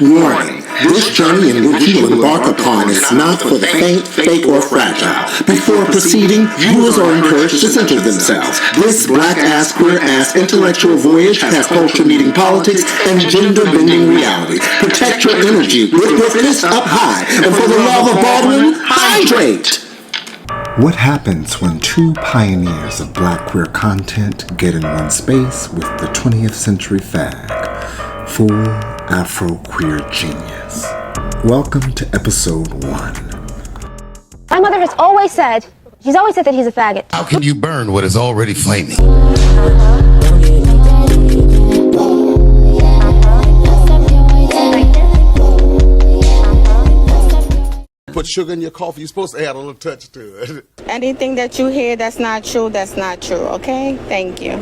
Warning, this journey in which you embark upon is not for the faint, fake, or fragile. Before proceeding, viewers are encouraged to center themselves. This black-ass, queer-ass intellectual voyage has culture meeting politics and gender-bending reality. Protect your energy with your fist up high, and for the love of Baldwin, hydrate! What happens when two pioneers of black queer content get in one space with the 20th century fag? Full afro-queer genius. Welcome to episode 1. My mother has always said, she's always said that he's a faggot. How can you burn what is already flaming? Put sugar in your coffee, you're supposed to add a little touch to it. Anything that you hear that's not true, okay? Thank you.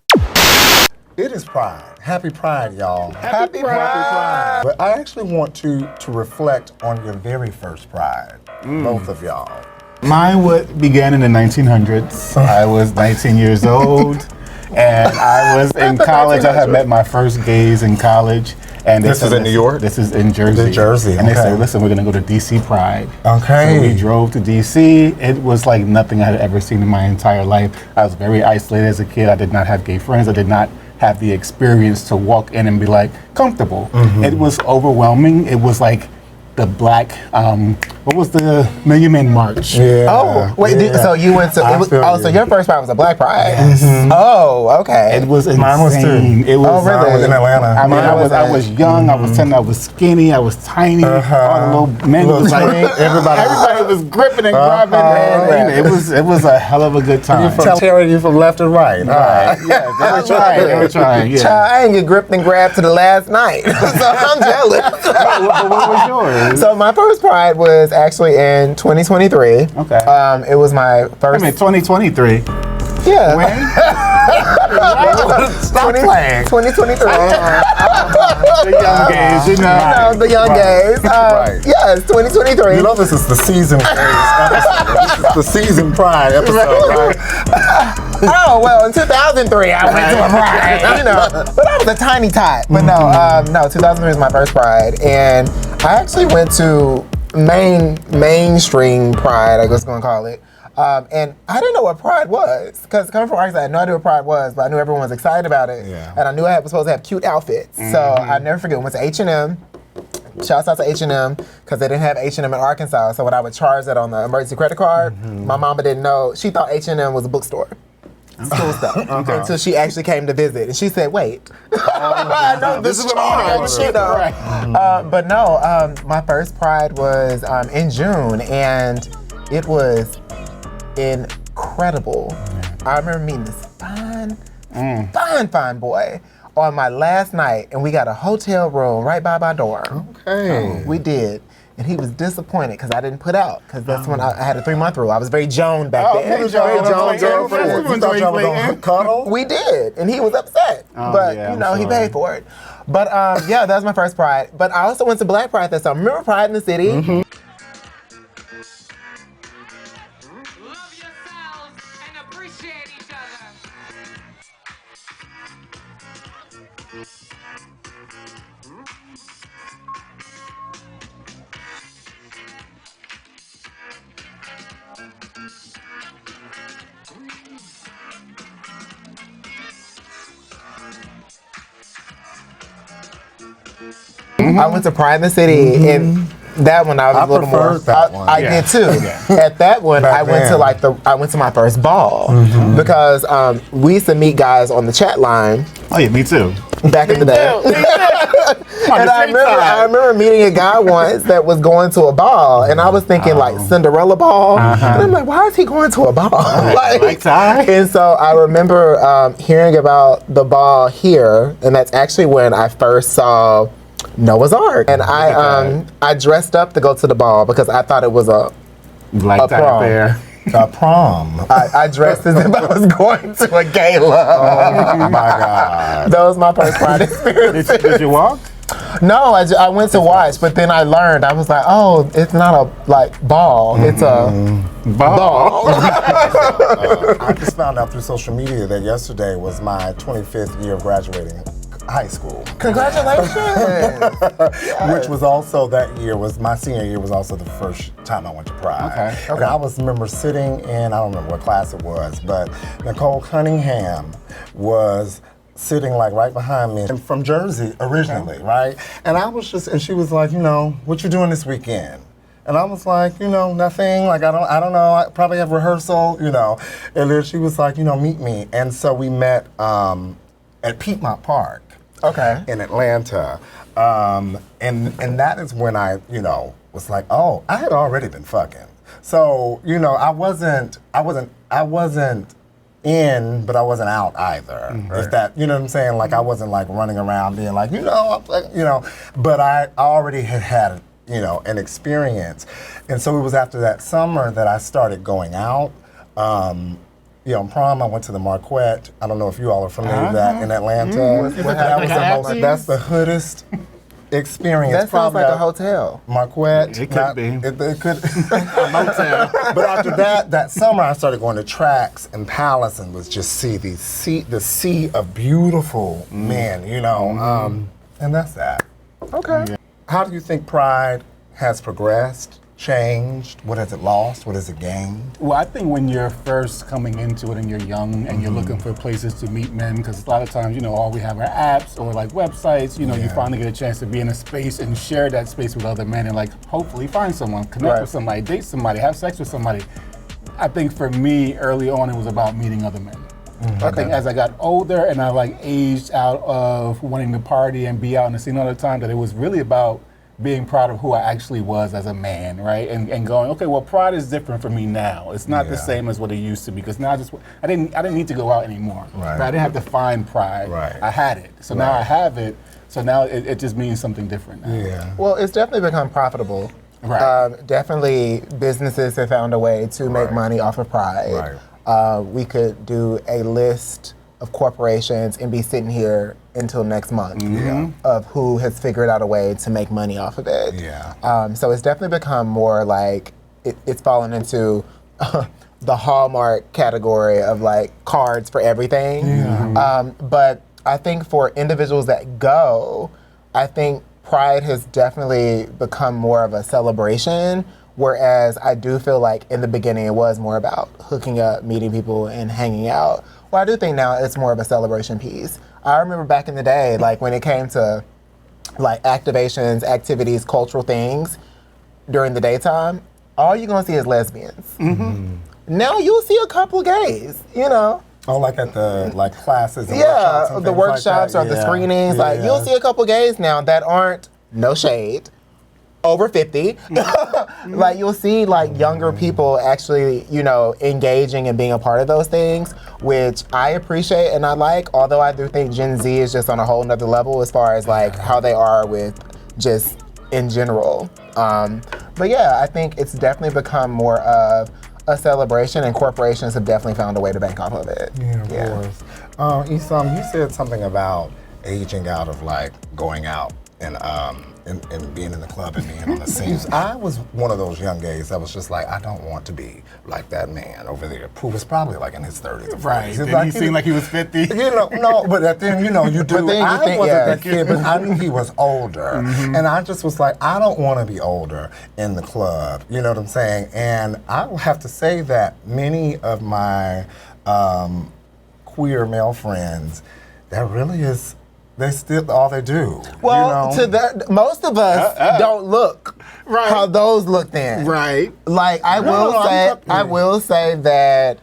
It is Pride. Happy Pride, y'all. Happy Pride. But I actually want to reflect on your very first Pride, both of y'all. Mine began in the 1900s. I was 19 years old, and I was in college. I had met my first gays in college. And this is in New York? This is in Jersey. New Jersey, And they said, listen, we're going to go to DC Pride. Okay. So we drove to DC. It was like nothing I had ever seen in my entire life. I was very isolated as a kid. I did not have gay friends. I did not have the experience to walk in and be like comfortable. It was overwhelming. It was like the black, what was the Million Men March? Yeah. Oh, wait, so you went to, so your first pride was a black pride? Yes. Oh, okay. It was insane. Mine was too. It was, oh, really? Mine was in Atlanta. I mean, I was young, I was 10, I was skinny, I was tiny. All the little men was like, everybody was gripping and grabbing. And it was a hell of a good time. You from left and right. Right. Yeah, they were trying. Yeah. Child, I ain't get gripped and grabbed to the last night, so I'm jealous. But what was yours? So my first pride was actually in 2023. Okay. It was my first. I mean, 2023. Yeah. When? Stop playing. 2023. The young gays, you know. The young gays. Right. Yes, 2023. You know this is the season episode. This is the season Pride episode, right? Oh, well, in 2003, I went to a pride, you know. But I was a tiny tot. But no, 2003 was my first pride. And I actually went to mainstream pride, I guess I'm going to call it. And I didn't know what pride was. Because coming from Arkansas, I had no idea what pride was, but I knew everyone was excited about it. Yeah. And I knew I was supposed to have cute outfits. So I never forget, we went to H&M. Shouts out to H&M, because they didn't have H&M in Arkansas. So when I would charge that on the emergency credit card, my mama didn't know. She thought H&M was a bookstore. Cool stuff. Until she actually came to visit, and she said, "Wait, I know this is what I want." But no, my first Pride was in June, and it was incredible. I remember meeting this fine boy on my last night, and we got a hotel room right by my dorm. Okay. We did. And he was disappointed because I didn't put out, because that's when I had a 3-month rule. I was very Joan back then. You thought y'all were going to cuddle? We did, and he was upset. But, he paid for it. But, that was my first Pride. But I also went to Black Pride that summer. Remember Pride in the City? I went to Pride in the City, and that one I was a little more. I did too. At that one, I went to my first ball because we used to meet guys on the chat line. Oh yeah, me too. Back in the day. And I remember meeting a guy once that was going to a ball, and I was thinking like Cinderella ball, and I'm like, why is he going to a ball? And so I remember hearing about the ball here, and that's actually when I first saw Noah's Ark, and I dressed up to go to the ball because I thought it was a prom. A prom. I dressed as if I was going to a gala. Oh my God. That was my first Pride experience. Did you walk? No, I went to watch, but then I learned. I was like, oh, it's not a ball. It's a ball. I just found out through social media that yesterday was my 25th year of graduating high school. Congratulations! Which was also that year, was my senior year, was also the first time I went to Pride. Okay. And I remember sitting in, I don't remember what class it was, but Nicole Cunningham was sitting like right behind me, and from Jersey originally, right? And I was just, and she was like, what you doing this weekend? And I was like, nothing. Like I don't know. I probably have rehearsal, And then she was like, meet me. And so we met at Piedmont Park, in Atlanta. And that is when I, was like, oh, I had already been fucking. So I wasn't in, but I wasn't out either. Right. If that, you know what I'm saying? Like I wasn't like running around being like, but I already had an experience. And so it was after that summer that I started going out. Prom, I went to the Marquette. I don't know if you all are familiar with that in Atlanta. That's the hoodest experience. That sounds like a hotel. Marquette. It could be. It could. A motel. But after that summer, I started going to tracks and Palace and was just the sea of beautiful men, and that's that. Okay. Yeah. How do you think Pride has progressed, changed? What has it lost? What has it gained? Well, I think when you're first coming into it and you're young and you're looking for places to meet men, because a lot of times, all we have are apps or like websites, you finally get a chance to be in a space and share that space with other men and like hopefully find someone, connect with somebody, date somebody, have sex with somebody. I think for me, early on, it was about meeting other men. I think as I got older and I like aged out of wanting to party and be out in the scene all the time, that it was really about being proud of who I actually was as a man, right? And going, okay, well, Pride is different for me now. It's not the same as what it used to be, because now I didn't need to go out anymore. Right. I didn't have to find Pride. Right. I had it. So now I have it. So now it just means something different now. Yeah. Well, it's definitely become profitable. Right. Definitely businesses have found a way to make money off of Pride. Right. We could do a list of corporations and be sitting here until next month of who has figured out a way to make money off of it. Yeah. So it's definitely become more like it's fallen into the Hallmark category of like cards for everything. But I think for individuals that go, I think Pride has definitely become more of a celebration. Whereas I do feel like in the beginning it was more about hooking up, meeting people, and hanging out. Well, I do think now it's more of a celebration piece. I remember back in the day, like when it came to like activations, activities, cultural things during the daytime, all you're gonna see is lesbians. Now you'll see a couple gays, Oh, like at the classes and workshops and the things workshops like or that. the screenings. Like you'll see a couple gays now that aren't, no shade, over 50. Like you'll see like younger people actually, engaging and being a part of those things, which I appreciate and I like, although I do think Gen Z is just on a whole nother level as far as like how they are with just in general. But yeah, I think it's definitely become more of a celebration, and corporations have definitely found a way to bank off of it. Yeah, of course. Issam, you said something about aging out of like going out and being in the club and being on the scene. I was one of those young gays that was just like, I don't want to be like that man over there who was probably like in his 30s or 40s. Right. Did he seem like he was 50? No, but then, you do. But then you I think, wasn't that kid, but I knew he was older. And I just was like, I don't want to be older in the club. You know what I'm saying? And I will have to say that many of my queer male friends, that really is, they still all they do. Well, to that, most of us don't look how those look then. Right. Like I will say that,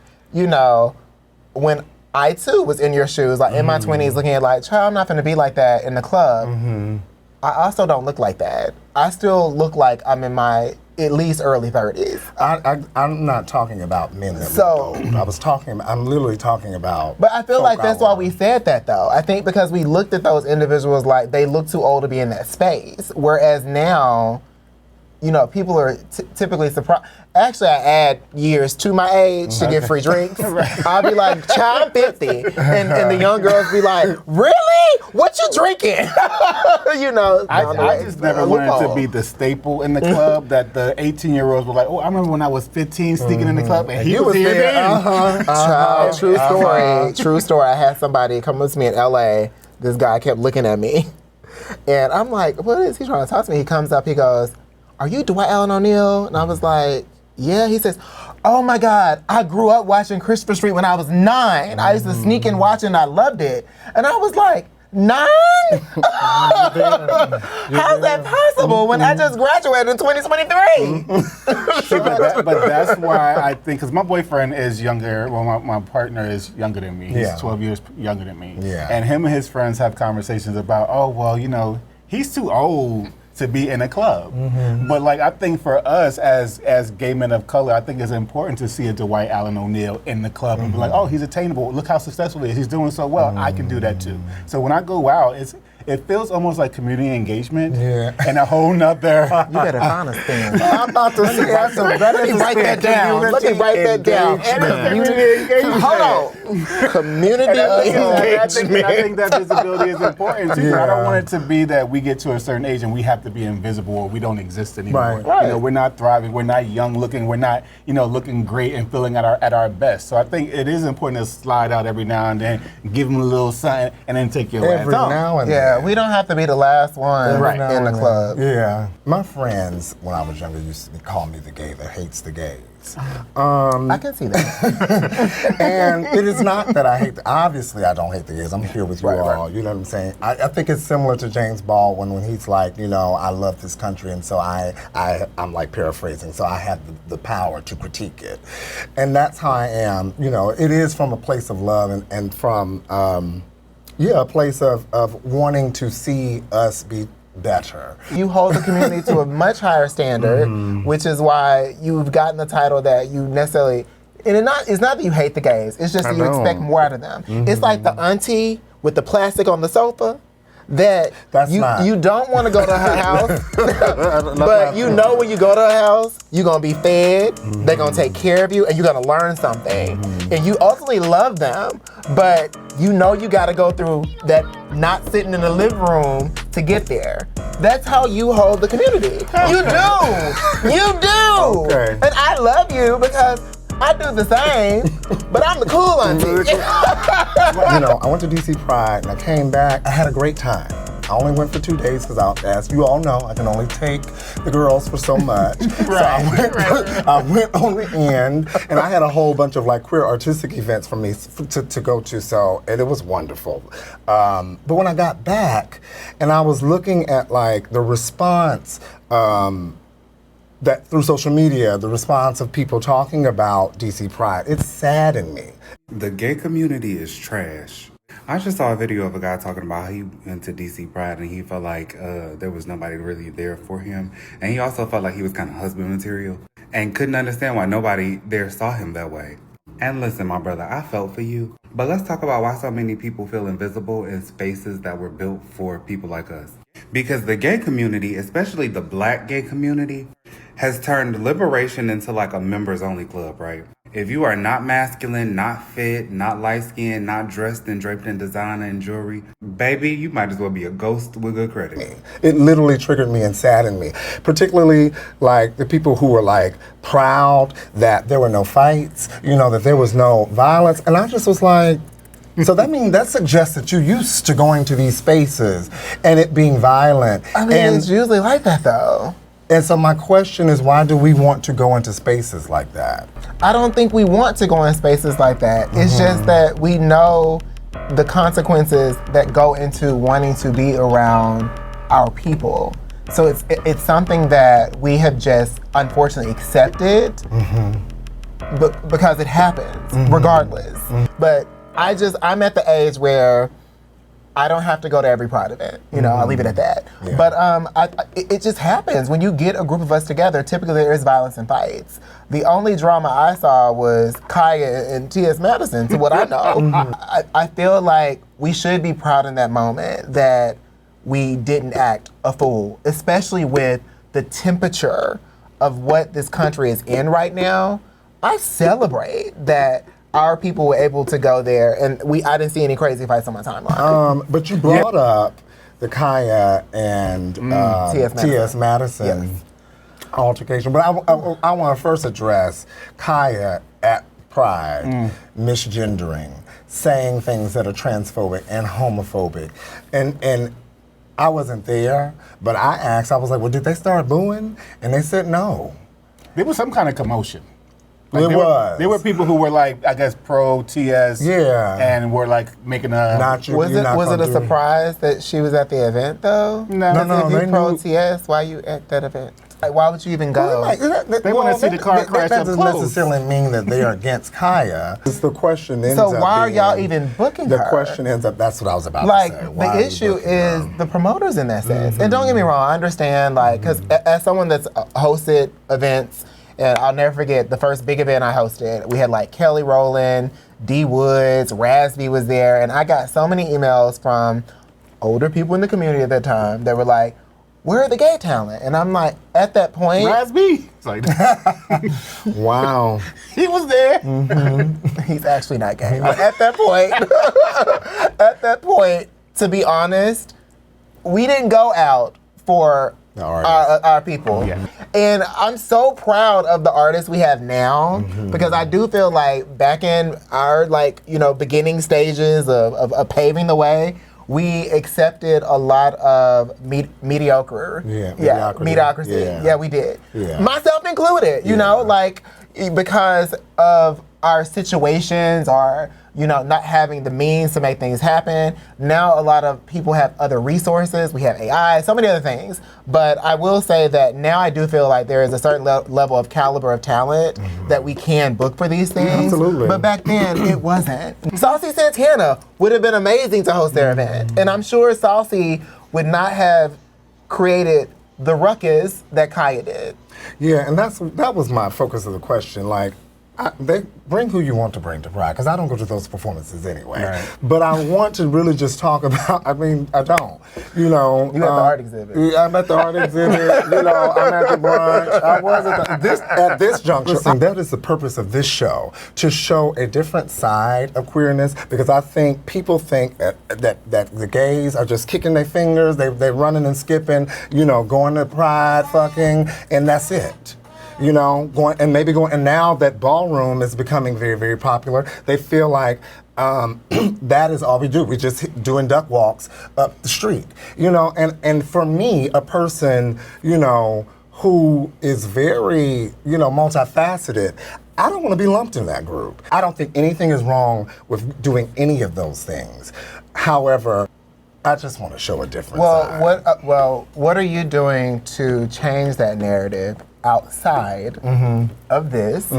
when I too was in your shoes, like in my 20s, looking at like, child, I'm not gonna be like that in the club. I also don't look like that. I still look like I'm in my at least early 30s. I'm not talking about men that look old. I'm literally talking about. But I feel like that's why we said that though. I think because we looked at those individuals like they look too old to be in that space. Whereas now, people are typically surprised. Actually, I add years to my age to get free drinks. I'll be like, child, I'm 50. And the young girls be like, really? What you drinking? I just never wanted to be the staple in the club that the 18-year-olds were like, oh, I remember when I was 15 sneaking in the club and he was here then. Child, true story. I had somebody come with me in LA this guy kept looking at me. And I'm like, what is he trying to talk to me? He comes up, he goes, are you Dwight Allen O'Neal? And I was like, yeah. He says, oh my God, I grew up watching Christopher Street when I was 9. I used to sneak and watch it and I loved it. And I was like, 9? How's that possible when I just graduated in 2023? See, but that's why I think, because my boyfriend is younger, well, my partner is younger than me. He's 12 years younger than me. Yeah. And him and his friends have conversations about, oh, well, you know, he's too old to be in a club. But like, I think for us as gay men of color, I think it's important to see a Dwight Allen O'Neal in the club and be like, oh, he's attainable. Look how successful he is. He's doing so well. I can do that too. So when I go out, it feels almost like community engagement and a whole nother. You better find us thing. I'm about to say that's a better Let me write that down. Let me write that down. Community engagement. Hold on. Community engagement. I think that visibility is important too. I don't want it to be that we get to a certain age and we have to be invisible or we don't exist anymore. Right. You know, we're not thriving, we're not young looking, we're not, you know, looking great and feeling at our best. So I think it is important to slide out every now and then, give them a little something, and then take your every ass home. now and then. Yeah, we don't have to be the last one in the club. Yeah. My friends, when I was younger, used to call me the gay that hates the gays. I can see that. And it is not that I hate, obviously I don't hate the gays. I'm here with you all, you know what I'm saying? I think it's similar to James Baldwin when he's like, you know, I love this country, and so I'm like paraphrasing, so I have the power to critique it. And that's how I am, you know, it is from a place of love and from, a place of wanting to see us be better. You hold the community to a much higher standard, which is why you've gotten the title that you necessarily, and it's not that you hate the gays, it's just that you expect more out of them. It's like the auntie with the plastic on the sofa that you don't want to go to her house, but you know when you go to her house, you're going to be fed, they're going to take care of you, and you're going to learn something. And you ultimately love them, but you know you got to go through that not sitting in the living room to get there. That's how you hold the community. You do. You do. Okay. And I love you because I do the same, but I'm the cool auntie. You know, I went to DC Pride and I came back. I had a great time. I only went for 2 days because, as you all know, I can only take the girls for so much. So I went on the end, and I had a whole bunch of like queer artistic events for me to go to. So and it was wonderful. But when I got back, and I was looking at like the response. That through social media, the response of people talking about DC Pride, it saddened me. The gay community is trash. I just saw a video of a guy talking about how he went to DC Pride and he felt like there was nobody really there for him. And he also felt like he was kind of husband material and couldn't understand why nobody there saw him that way. And listen, my brother, I felt for you. But let's talk about why so many people feel invisible in spaces that were built for people like us. Because the gay community, especially the black gay community, has turned liberation into like a members only club, right? If you are not masculine, not fit, not light-skinned, not dressed and draped in designer and jewelry, baby, you might as well be a ghost with good credit. It literally triggered me and saddened me, particularly like the people who were like proud that there were no fights, you know, that there was no violence. And I just was like, so that suggests that you're used to going to these spaces and it being violent. I mean, it's usually like that though. And so my question is, why do we want to go into spaces like that? I don't think we want to go in spaces like that. It's just that we know the consequences that go into wanting to be around our people. So it's something that we have just unfortunately accepted because it happens regardless. But I'm at the age where I don't have to go to every Pride event. You know, I'll leave it at that. Yeah. But it just happens. When you get a group of us together, typically there is violence and fights. The only drama I saw was Kaya and T.S. Madison, to what I know. I feel like we should be proud in that moment that we didn't act a fool, especially with the temperature of what this country is in right now. I celebrate that our people were able to go there, and I didn't see any crazy fights on my timeline. But you brought up the Kaya and T.S. Madison altercation. But I want to first address Kaya at Pride misgendering saying things that are transphobic and homophobic. And I wasn't there, but I asked, I was like, well, did they start booing? And they said no. There was some kind of commotion. There were people who were like, I guess, pro TS. Yeah. And were like making a. Was it a surprise that she was at the event though? No. If you pro TS, why you at that event? Like, why would you even go? They want to see the car crash That up doesn't close. necessarily mean that they are against Kaya. The question ends So up why are being- y'all even booking her? The question ends up, that's what I was about Like, to say. Why are the you issue booking is her? the promoters in that sense. And don't get me wrong, I understand, like, because as someone that's hosted events, and I'll never forget the first big event I hosted, we had like Kelly Rowland, D Woods, Rasby was there, and I got so many emails from older people in the community at that time that were like, where are the gay talent? And I'm like, at that point, Rasby. It's like, wow. he was there. he's actually not gay. But at that point, to be honest, we didn't go out for our people. Yeah. And I'm so proud of the artists we have now because I do feel like back in our beginning stages of paving the way, we accepted a lot of mediocrity. Yeah, we did. Yeah. Myself included, you know, like because of our situations or not having the means to make things happen. Now a lot of people have other resources. We have AI, so many other things. But I will say that now I do feel like there is a certain level of caliber of talent that we can book for these things. Absolutely. But back then, it wasn't. Saucy Santana would have been amazing to host their event. And I'm sure Saucy would not have created the ruckus that Kaya did. Yeah, and that was my focus of the question. Like, they bring who you want to bring to Pride, because I don't go to those performances anyway. Right. But I want to really just talk about, I don't. You at the art exhibit. Yeah, I'm at the art exhibit. I'm at the brunch. I was at this juncture. And that is the purpose of this show, to show a different side of queerness, because I think people think that the gays are just kicking their fingers, they running and skipping, going to Pride, fucking, and that's it. And now that ballroom is becoming very, very popular, they feel like that is all we do. We just doing duck walks up the street, and for me, a person, who is very, multifaceted, I don't want to be lumped in that group. I don't think anything is wrong with doing any of those things. However, I just want to show a different side. What are you doing to change that narrative outside of this?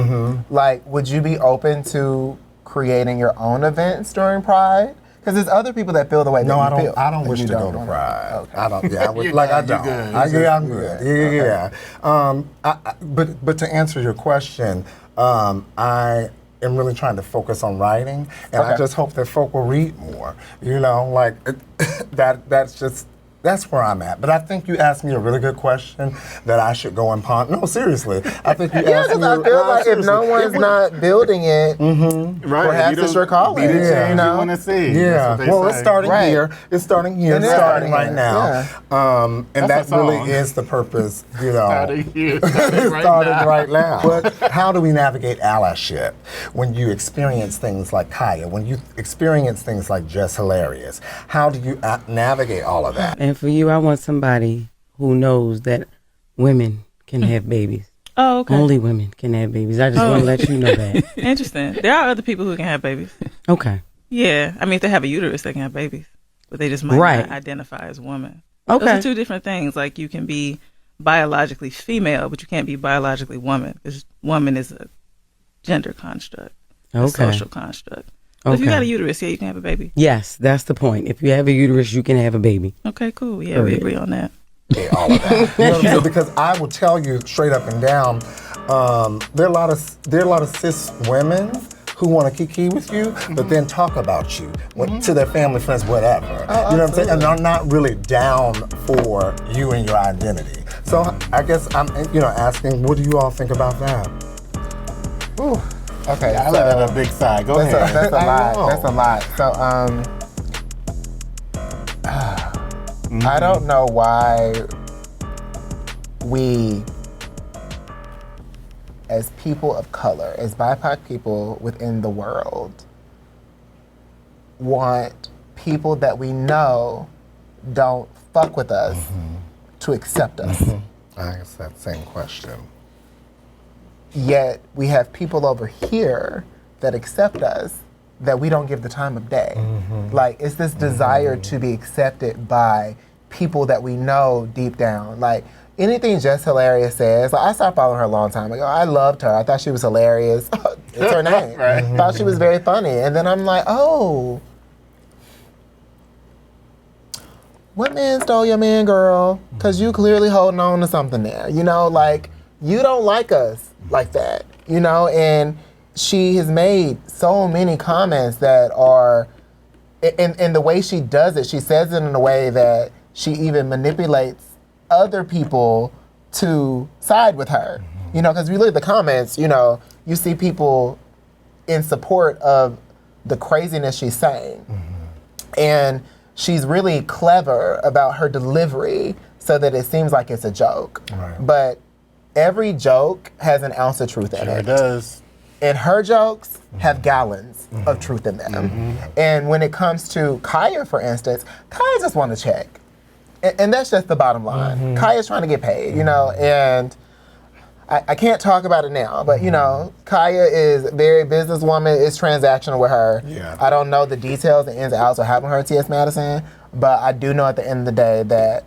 Like, would you be open to creating your own events during Pride? Because there's other people that feel the way that you feel. I don't wish to go to Pride. Okay. I don't. Yeah, I'm good. Yeah. But to answer your question, I am really trying to focus on writing, and I just hope that folk will read more. That's where I'm at. But I think you asked me a really good question that I should go and ponder. No, seriously. I think you asked me. I feel like if no one's not building it, perhaps it's your calling. Be the change you want to see. Yeah. Well, it's starting here. It's starting here. It's starting right now. And that really is the purpose, Starting here. Starting right now. But how do we navigate allyship when you experience things like Kaya, when you experience things like Just Hilarious? How do you navigate all of that? And for you, I want somebody who knows that women can have babies. Oh, okay. Only women can have babies. I just want to let you know that. Interesting. There are other people who can have babies. Okay. Yeah. I mean, if they have a uterus, they can have babies. But they just might not identify as woman. Okay. Those are two different things. Like, you can be biologically female, but you can't be biologically woman. Because woman is a gender construct. A social construct. But if you got a uterus, you can have a baby. Yes, that's the point. If you have a uterus, you can have a baby. Okay, cool. Yeah, we agree on that. Yeah, all of that. You know what I'm saying? Because I will tell you straight up and down, there are a lot of cis women who want to kiki with you, but then talk about you to their family, friends, whatever. You know what I'm saying? And are not really down for you and your identity. So I guess I'm, asking, what do you all think about that? Ooh. Okay, I let out a big sigh. Go ahead. That's a lot. That's a lot. So, I don't know why we, as people of color, as BIPOC people within the world, want people that we know don't fuck with us to accept us. I asked that same question. Yet we have people over here that accept us that we don't give the time of day. Like, it's this desire to be accepted by people that we know deep down. Like, anything Just Hilarious says, like, I started following her a long time ago. I loved her. I thought she was hilarious. It's her name. Thought she was very funny. And then I'm like, oh, what man stole your man, girl? Because you clearly holding on to something there. You know, like, you don't like us like that. You know, and she has made so many comments that are, in the way she does it, she says it in a way that she even manipulates other people to side with her. You know, because if you look at the comments, you know, you see people in support of the craziness she's saying. And she's really clever about her delivery so that it seems like it's a joke. But every joke has an ounce of truth in it. It does. And her jokes have gallons of truth in them. And when it comes to Kaya, for instance, Kaya just want to check. And that's just the bottom line. Kaya's trying to get paid, you know, and I can't talk about it now, but, you know, Kaya is very businesswoman. It's transactional with her. I don't know the details, the ins and outs of having her at T.S. Madison, but I do know at the end of the day that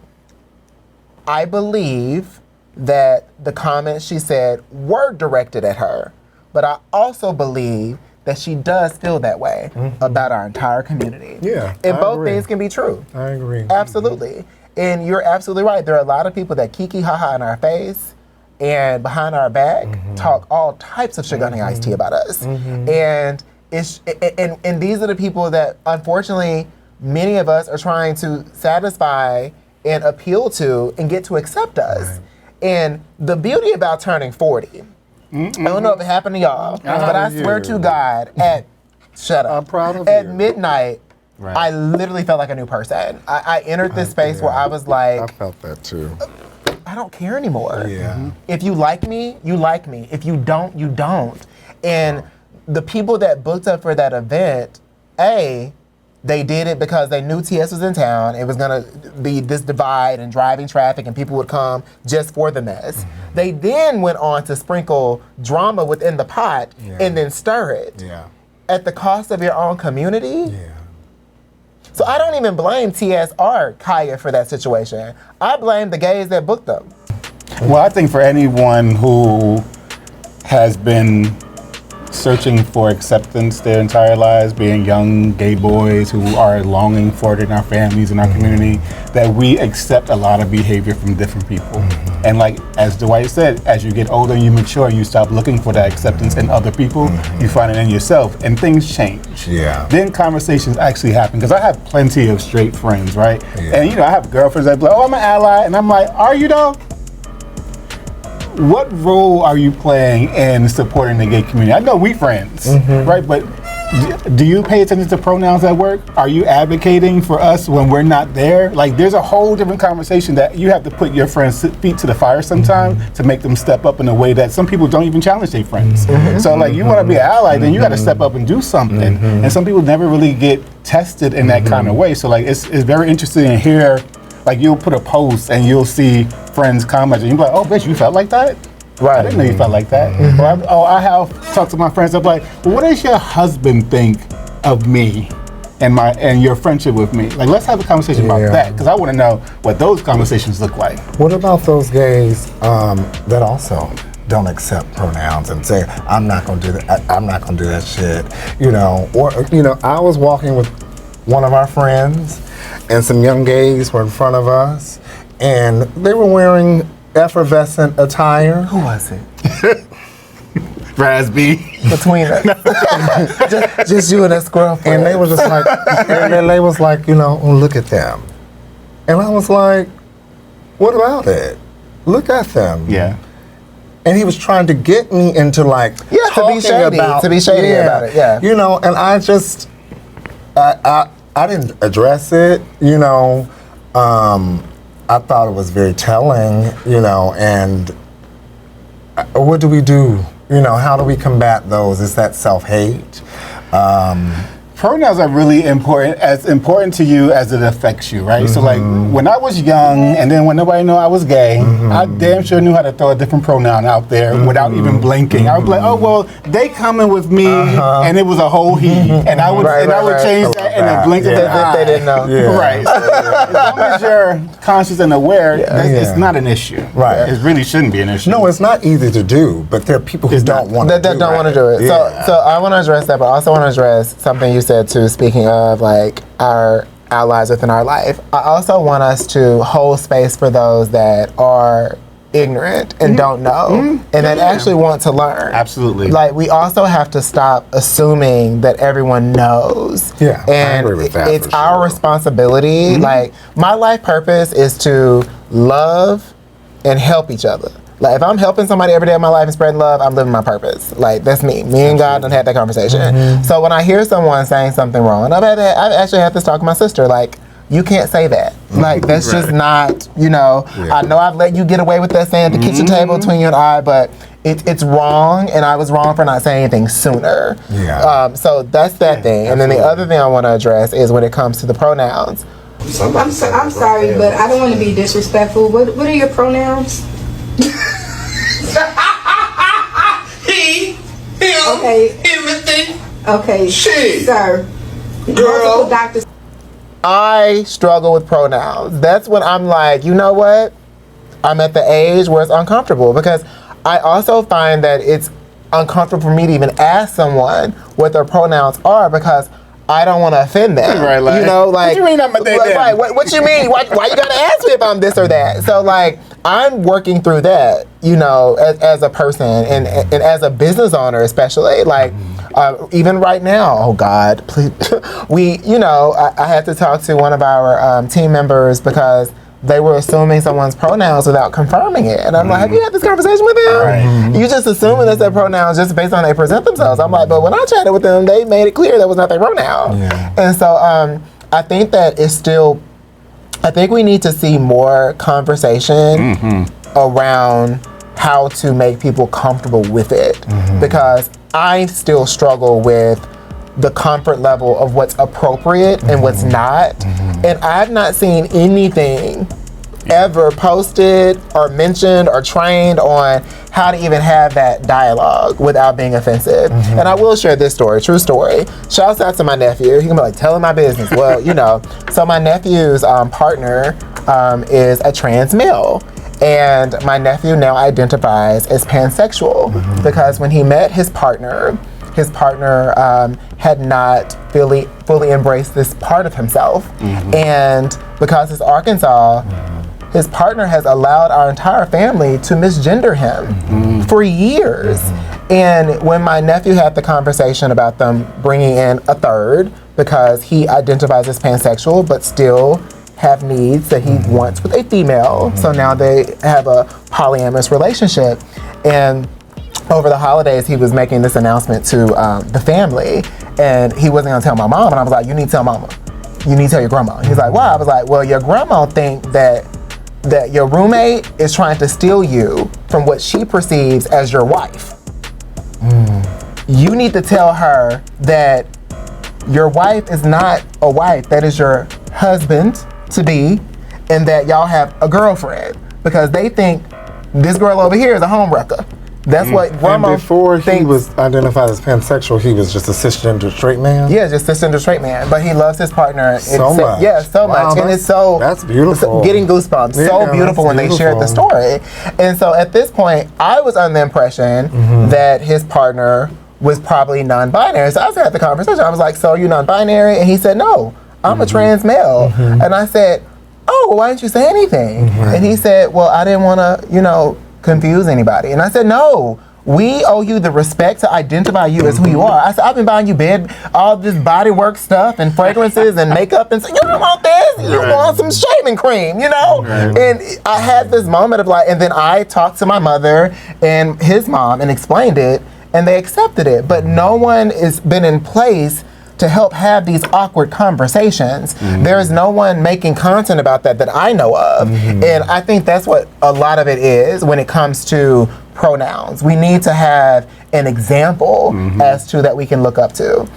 I believe that the comments she said were directed at her. But I also believe that she does feel that way about our entire community. And both things can be true. I agree. Absolutely. And you're absolutely right. There are a lot of people that kiki haha in our face and behind our back talk all types of sugar honey iced tea about us. And it's and these are the people that, unfortunately, many of us are trying to satisfy and appeal to and get to accept us. And the beauty about turning 40, I don't know if it happened to y'all, but I swear to God, shut up. I'm proud of at you. midnight, I literally felt like a new person. I entered this space where I was like, I felt that too. I don't care anymore. If you like me, you like me. If you don't, you don't. And the people that booked up for that event, they did it because they knew TS was in town. It was gonna be this divide and driving traffic and people would come just for the mess. They then went on to sprinkle drama within the pot and then stir it at the cost of your own community. So I don't even blame TS or Kaya for that situation. I blame the gays that booked them. Well, I think for anyone who has been searching for acceptance their entire lives, being young gay boys who are longing for it in our families and our community, that we accept a lot of behavior from different people. And like, as Dwight said, as you get older and you mature, you stop looking for that acceptance in other people, you find it in yourself, and things change. Then conversations actually happen, because I have plenty of straight friends, right? And you know, I have girlfriends that be like, oh, I'm an ally, and I'm like, are you though? What role are you playing in supporting the gay community? I know we friends, right? But do you pay attention to pronouns at work? Are you advocating for us when we're not there? Like, there's a whole different conversation that you have to put your friends' feet to the fire sometime to make them step up in a way that some people don't even challenge their friends. So like, you want to be an ally, then you got to step up and do something. And some people never really get tested in that kind of way. So like, it's very interesting to hear. Like, you'll put a post and you'll see friends comment and you'll be like, oh, bitch, you felt like that? I didn't know you felt like that. Or I have talked to my friends, I'm like, well, what does your husband think of me and your friendship with me? Like, let's have a conversation about that, because I want to know what those conversations look like. What about those gays that also don't accept pronouns and say, I'm not gonna do that, I'm not gonna do that shit, you know? Or, you know, I was walking with one of our friends and some young gays were in front of us and they were wearing effervescent attire. Who was it? Rasby. Between us. just you and that squirrel. And they were just like, and they was like, you know, oh, look at them. And I was like, what about it? Look at them. And he was trying to get me into like to be shady about it. You know, and I just I didn't address it, you know. I thought it was very telling, you know, and what do we do? You know, how do we combat those? Is that self-hate? Pronouns are really important, as important to you as it affects you, right? So like when I was young and then when nobody knew I was gay, I damn sure knew how to throw a different pronoun out there without even blinking. I would be like, oh, well, they coming with me and it was a whole he. And I would change that in a blink of an eye. They didn't know. Right. So, as long as you're conscious and aware, it's not an issue. Right. It really shouldn't be an issue. No, it's not easy to do, but there are people who don't want to do it. That don't want to do it. Yeah. So I want to address that, but I also want to address something you said too, speaking of like our allies within our life. I also want us to hold space for those that are ignorant and don't know and that actually want to learn. Absolutely. Like we also have to stop assuming that everyone knows. Yeah, and I agree with that, it's for our sure. responsibility. Like my life purpose is to love and help each other. Like if I'm helping somebody every day of my life and spreading love, I'm living my purpose. Like that's me. Me and God done had that conversation. So when I hear someone saying something wrong, I've actually had this talk with my sister. Like you can't say that. Like that's just not. You know. I know I've let you get away with that saying at the kitchen table between you and I, but it's wrong, and I was wrong for not saying anything sooner. Yeah. So that's that thing. And then the other thing I want to address is when it comes to the pronouns. I'm sorry, but I don't want to be disrespectful. What are your pronouns? He, him, okay, everything. Okay, she, sir, girl. Doctors. I struggle with pronouns. That's when I'm like, you know what? I'm at the age where it's uncomfortable because I also find that it's uncomfortable for me to even ask someone what their pronouns are because I don't want to offend them. Right, like, you know, like, what you mean I'm a dead right, what you mean? Why you gotta ask me if I'm this or that? So like, I'm working through that, you know, as a person and as a business owner, especially like, even right now, oh God, please, I had to talk to one of our team members because they were assuming someone's pronouns without confirming it. And I'm like, have you had this conversation with them? Right. You just assuming that's their pronouns just based on how they present themselves. I'm like, but when I chatted with them, they made it clear that was not their pronoun. Yeah. And so I think that it's still, I think we need to see more conversation around how to make people comfortable with it. Because I still struggle with the comfort level of what's appropriate and what's not. And I've not seen anything ever posted or mentioned or trained on how to even have that dialogue without being offensive. And I will share this story, true story. Shouts out to my nephew. He can be like, telling my business. Well, you know, so my nephew's partner is a trans male. And my nephew now identifies as pansexual because when he met his partner had not fully embraced this part of himself. And because it's Arkansas, his partner has allowed our entire family to misgender him for years. And when my nephew had the conversation about them bringing in a third, because he identifies as pansexual, but still have needs that he wants with a female. So now they have a polyamorous relationship. And over the holidays, he was making this announcement to the family, and he wasn't gonna tell my mom, and I was like, you need to tell mama. You need to tell your grandma. He's like, why? I was like, well, your grandma think that your roommate is trying to steal you from what she perceives as your wife. You need to tell her that your wife is not a wife, that is your husband to be, and that y'all have a girlfriend, because they think this girl over here is a homewrecker. That's what grandma. And before he was identified as pansexual, he was just a cisgender straight man? Yeah, just cisgender straight man. But he loves his partner. So much. Yeah, so Wow, much. And it's so... That's beautiful. Getting goosebumps. Yeah, so beautiful when they shared the story. And so at this point, I was under the impression that his partner was probably non-binary. So I had the conversation. I was like, so are you non-binary? And he said, no, I'm a trans male. And I said, oh, well, why didn't you say anything? And he said, well, I didn't want to, confuse anybody. And I said, no, we owe you the respect to identify you as who you are. I said, I've been buying you all this body work stuff and fragrances and makeup, and so you don't want this, you want some shaving cream, And I had this moment of like, and then I talked to my mother and his mom and explained it, and they accepted it. But no one has been in place to help have these awkward conversations. There is no one making content about that I know of. And I think that's what a lot of it is when it comes to pronouns. We need to have an example as to that we can look up to.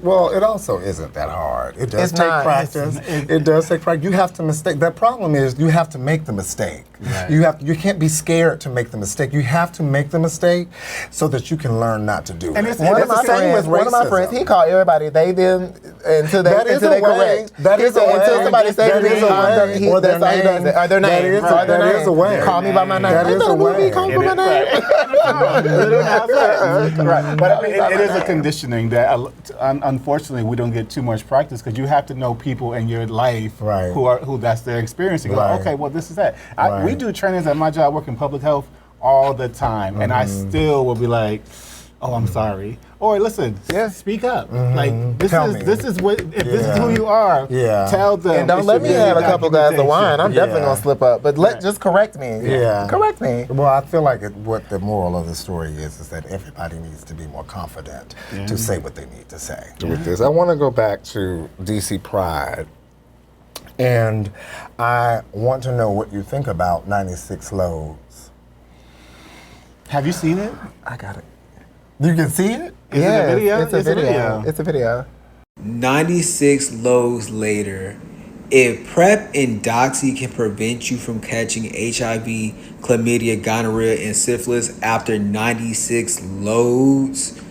Well, it also isn't that hard. It does take practice. It does take practice. You have to mistake. The problem is you have to make the mistake. Right. You can't be scared to make the mistake. You have to make the mistake so that you can learn not to do it. One of my friends, he called everybody they, them, until they correct. That is a way. Until somebody says that is a way. Or their name. Or their name. That is a way. Call me by my name. That is a way. Call me by my name. Right, but I mean, it is a conditioning that unfortunately we don't get too much practice because you have to know people in your life who that's their experiencing. Like, okay, well this is that. We do trainings at my job, work in public health all the time, and I still will be like, oh, I'm sorry. Or listen, speak up. Like this is what if this is who you are. Tell them. And don't let me have a couple glasses of wine. I'm definitely gonna slip up. But just correct me. Correct me. Well, I feel like what the moral of the story is that everybody needs to be more confident to say what they need to say. With this, I want to go back to DC Pride. And I want to know what you think about 96 Loads. Have you seen it? I got it. You can see it? Is it a video? It's a video. It's a video. 96 loads later. If PrEP and Doxy can prevent you from catching HIV, chlamydia, gonorrhea, and syphilis after 96 loads,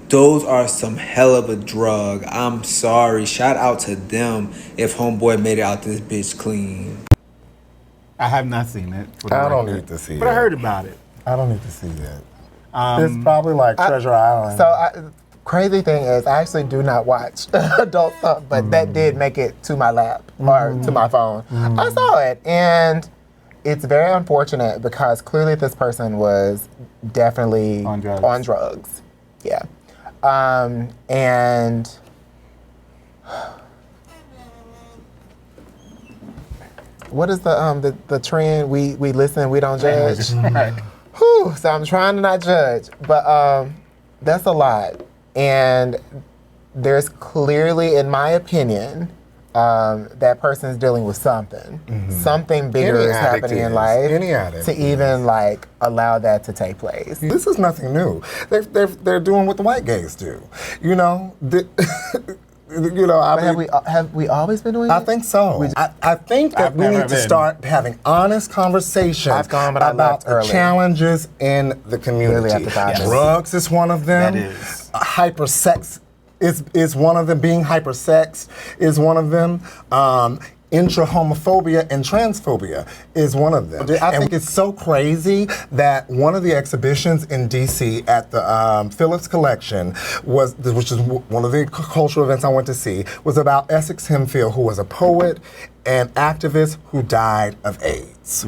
those are some hell of a drug. I'm sorry. Shout out to them if homeboy made it out this bitch clean. I have not seen it. I don't need to see it. But I heard about it. I don't need to see it. It's probably like Treasure Island. So, crazy thing is, I actually do not watch adult stuff, but that did make it to my lap or to my phone. I saw it, and it's very unfortunate because clearly this person was definitely on drugs. Yeah. And what is the trend? We listen, we don't judge. Whew, so I'm trying to not judge, but that's a lot. And there's clearly, in my opinion, that person's dealing with something. Something bigger is happening in life to even like allow that to take place. This is nothing new. They're doing what the white gays do. You know, have we always been doing it? I think so. I think that we need to start having honest conversations about the challenges in the community. Drugs is one of them. That is. Hypersex is one of them. Being hypersex is one of them. Intra-homophobia and transphobia is one of them. I think it's so crazy that one of the exhibitions in DC at the Phillips Collection which is one of the cultural events I went to see, was about Essex Hemphill, who was a poet and activist who died of AIDS.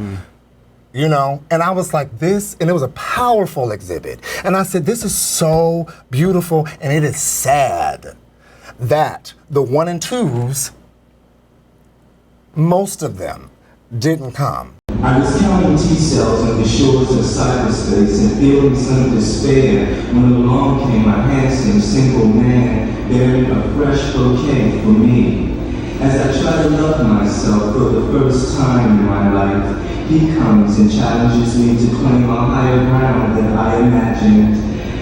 You know, and I was like, this, and it was a powerful exhibit. And I said, this is so beautiful, and it is sad that the 1 and 2s, most of them didn't come. I was counting T-cells on the shores of cyberspace and feeling some despair when along came a handsome single man bearing a fresh bouquet for me. As I try to love myself for the first time in my life, he comes and challenges me to claim a higher ground than I imagined.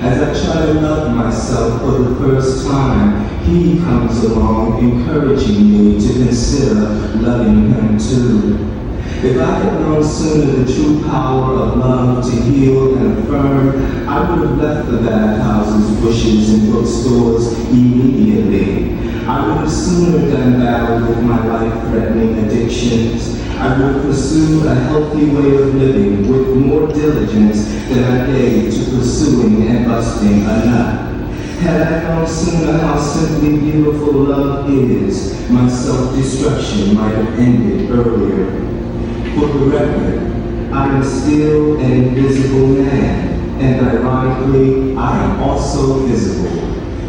As I try to love myself for the first time, he comes along encouraging me to consider loving him too. If I had known sooner the true power of love to heal and affirm, I would have left the bathhouses, bushes, and bookstores immediately. I would have sooner done battle with my life-threatening addictions. I would have pursued a healthy way of living with more diligence than I gave to pursuing and busting a nut. Had I known sooner how simply beautiful love is, my self-destruction might have ended earlier. For the record, I am still an invisible man, and ironically, I am also visible.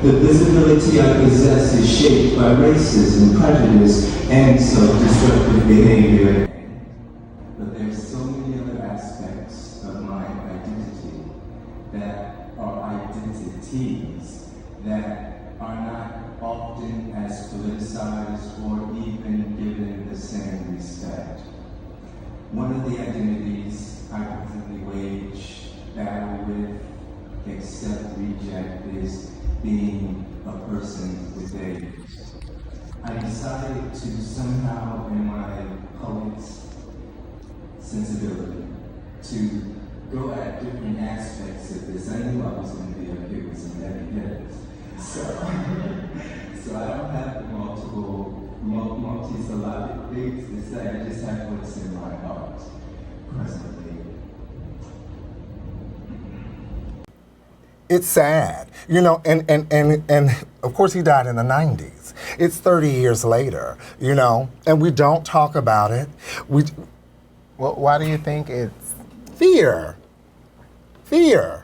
The visibility I possess is shaped by racism, prejudice, and self-destructive behavior. But there's so many other aspects of my identity that are identities that are not often as politicized or even given the same respect. One of the identities I presently wage battle accept, reject is being a person with AIDS. I decided to somehow, in my poet's sensibility, to go at different aspects of this. I knew I was going to be up here with some heavy hitters. So I don't have the multi-syllabic things to say. I just have what's in my heart presently. It's sad, you know, and of course he died in the 90s. It's 30 years later, you know, and we don't talk about it. Well, why do you think it's fear? Fear.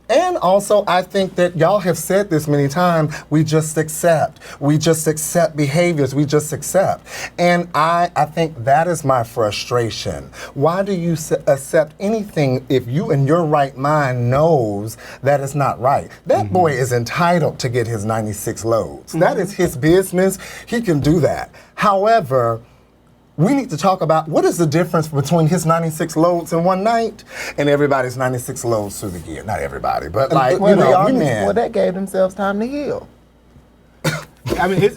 And also, I think that y'all have said this many times, we just accept. We just accept behaviors, we just accept. And I think that is my frustration. Why do you accept anything if you in your right mind knows that it's not right? That boy is entitled to get his 96 loads. That is his business, he can do that. However, we need to talk about what is the difference between his 96 loads in one night and everybody's 96 loads through the year. Not everybody, but like, you know, women. Well, that gave themselves time to heal. I mean, it's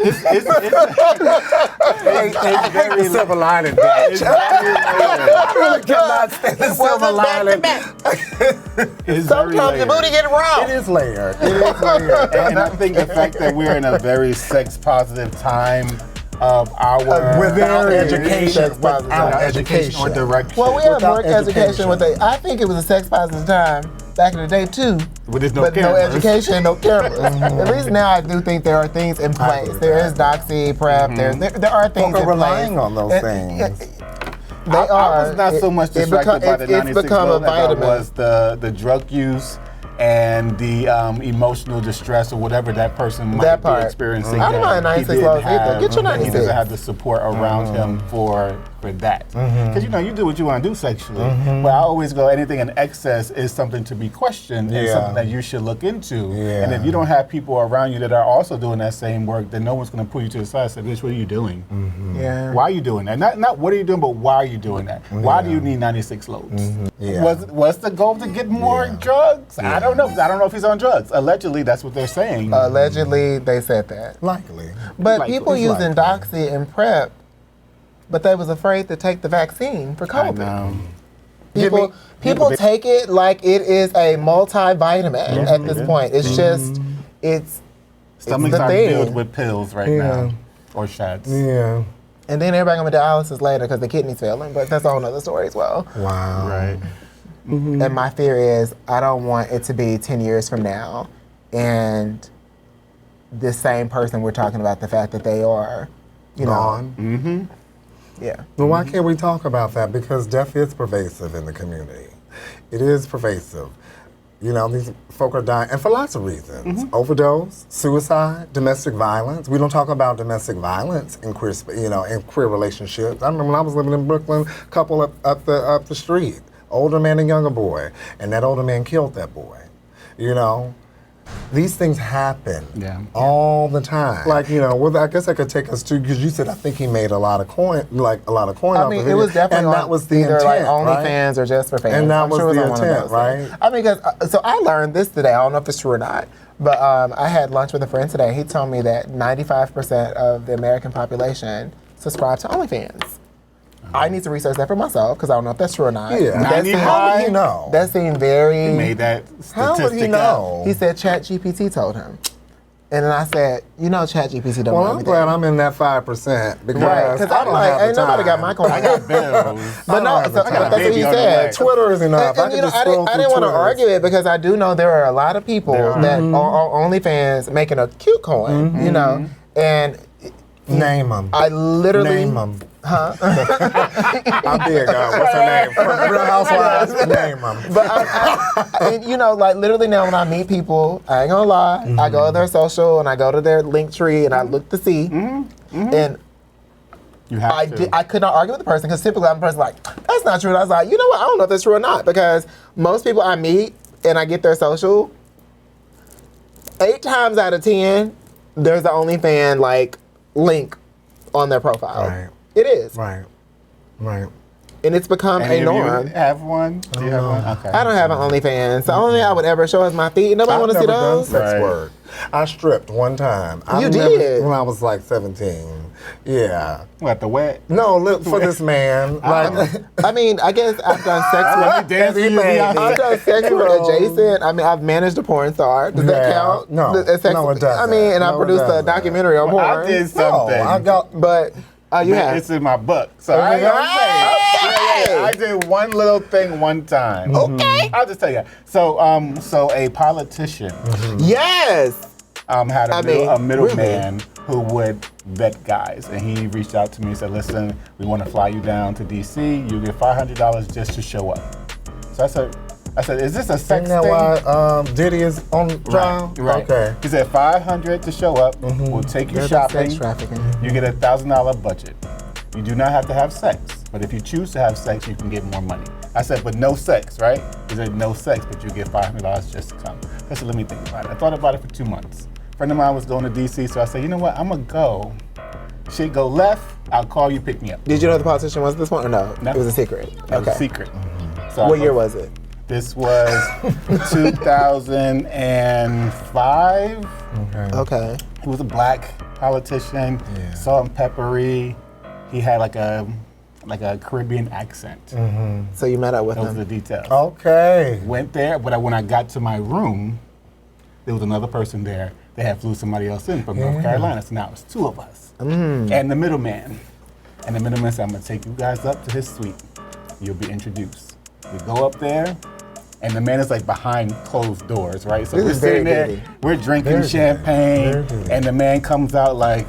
very silver lining, bitch. I really cannot stand the silver lining. Sometimes your booty get raw. It is layered. It is layered. And I think the fact that we're in a very sex-positive time of our without education or direction. Well, we have more education with it. I think it was a sex positive time back in the day too. But there's no education, no cameras. At least now I do think there are things in place. There is doxy, PrEP. There are things in place. Relying on those things. I was not so much distracted by the 96 load as I was the drug use and the emotional distress or whatever that person might be experiencing. I don't mind 96 loads either. Get your 96. He doesn't have the support around him for that. Because you know, you do what you want to do sexually. But I always go, anything in excess is something to be questioned and something that you should look into. And if you don't have people around you that are also doing that same work, then no one's going to pull you to the side and say, bitch, what are you doing? Why are you doing that? Not what are you doing, but why are you doing that? Why do you need 96 loads? Was the goal to get more drugs? I don't know. I don't know if he's on drugs. Allegedly, that's what they're saying. Allegedly, they said that. Likely. But people using Doxy and PrEP, but they was afraid to take the vaccine for COVID. I know. People take it like it is a multivitamin at this point. It's just, it's stomachs the are thing. filled with pills right now, or shots. Yeah. And then everybody gonna be dialysis later because the kidney's failing, but that's a whole other story as well. Wow. Right. And my fear is I don't want it to be 10 years from now and this same person we're talking about the fact that they are, you know. Yeah. Well, why can't we talk about that? Because death is pervasive in the community. It is pervasive. You know, these folk are dying, and for lots of reasons. Overdose, suicide, domestic violence. We don't talk about domestic violence in queer, in queer relationships. I remember when I was living in Brooklyn, couple up the street, older man and younger boy, and that older man killed that boy. You know, these things happen all the time. Like, you know, well, I guess I could take us to, because you said I think he made a lot of coin. I mean, it was definitely and that was the intent, like OnlyFans or just for fans. And that was sure the intent, right? I mean, because so I learned this today. I don't know if it's true or not, but I had lunch with a friend today. He told me that 95% of the American population subscribe to OnlyFans. I need to research that for myself because I don't know if that's true or not. Yeah, how would he know? That seemed very. He made that statistic. How would he know? He said ChatGPT told him. And then I said, you know, ChatGPT don't know Well, I'm everything. glad I'm in that 5% because I'm like, ain't nobody got my coin. I got bills. But no, so that's what he said. Twitter is enough. And, you know, I didn't want to argue it because I do know there are a lot of people that are on OnlyFans making a cute coin, you know, and name them. I literally name them. Huh? I'm big. What's her name? From Real Housewives. Name them. But and, you know, like literally now when I meet people, I ain't gonna lie. I go to their social and I go to their link tree and I look to see, and you have to. I could not argue with the person because typically I'm a person like, that's not true. And I was like, you know what? I don't know if that's true or not because most people I meet and I get their social, 8 times out of 10, there's the OnlyFans like link on their profile. Right. It is. Right. And it's become a norm. Have one? Do you have one? Okay. I don't have an OnlyFans. The only thing I would ever show is my feet. Nobody want to see those. I've never done sex work. I stripped one time. You did? When I was like 17. Yeah. What, the wet? No, look, for this man. Like, I mean, I guess I've done sex with everybody. I've done sex with adjacent. I mean, I've managed a porn star. Does that count? No, no, it doesn't. I mean, and I produced a documentary on porn. I did something. I got, but you have. It's in my book. So I ain't gonna say it. I did one little thing one time. Okay. I'll just tell you. So a politician. Yes. Had a middleman who would vet guys, and he reached out to me and said, "Listen, we want to fly you down to DC. You get $500 just to show up." So I said, "Is this a sex thing?" Why Diddy is on trial? Right. Okay. He said $500 to show up. We'll take you shopping. Sex trafficking. You get a $1,000 budget. You do not have to have sex, but if you choose to have sex, you can get more money. I said, but no sex, right? He said, no sex, but you get $500 just to come. I said, let me think about it. I thought about it for 2 months. A friend of mine was going to DC, so I said, you know what? I'm gonna go. Shit go left. I'll call you, pick me up. Did you know who the politician was this one or no? No. It was a secret. It was a secret. So What year was it? This was 2005. Okay. He was a black politician, salt and peppery. He had like a Caribbean accent. So you met up with Those him. are the details. Okay. Went there, but when I got to my room, there was another person there. They had flew somebody else in from North Carolina, so now it's 2 of us. And the middleman. And the middleman said, I'm gonna take you guys up to his suite. You'll be introduced. We go up there, and the man is like behind closed doors, right? So we're sitting there, we're drinking champagne, and the man comes out like,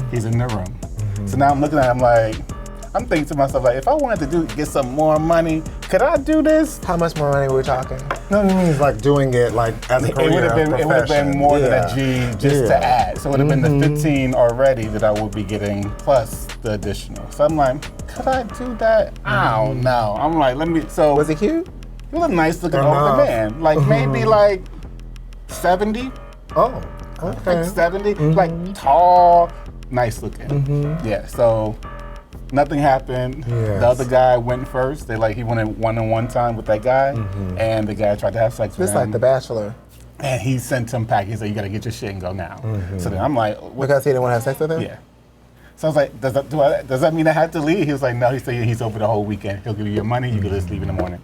he's in the room. So now I'm looking at him like, I'm thinking to myself, like, if I wanted to get some more money, could I do this? How much more money were we talking? No, it means like doing it like as a career. It would have been more than a G just to add. So it would have been the 15 already that I would be getting plus the additional. So I'm like, could I do that? I don't know. I'm like, so. Was he cute? He was a nice looking older man. Like maybe like 70. Oh, okay. Like 70. Like tall, nice looking. Yeah, so nothing happened. Yes. The other guy went first. He wanted one-on-one time with that guy, and the guy tried to have sex with Just him. like The Bachelor. And he sent him back. He said, you gotta get your shit and go now. So then I'm like, what? Because he didn't want to have sex with him? Yeah. So I was like, does that mean I have to leave? He was like, no, he said he's over the whole weekend. He'll give you your money, you can just leave in the morning.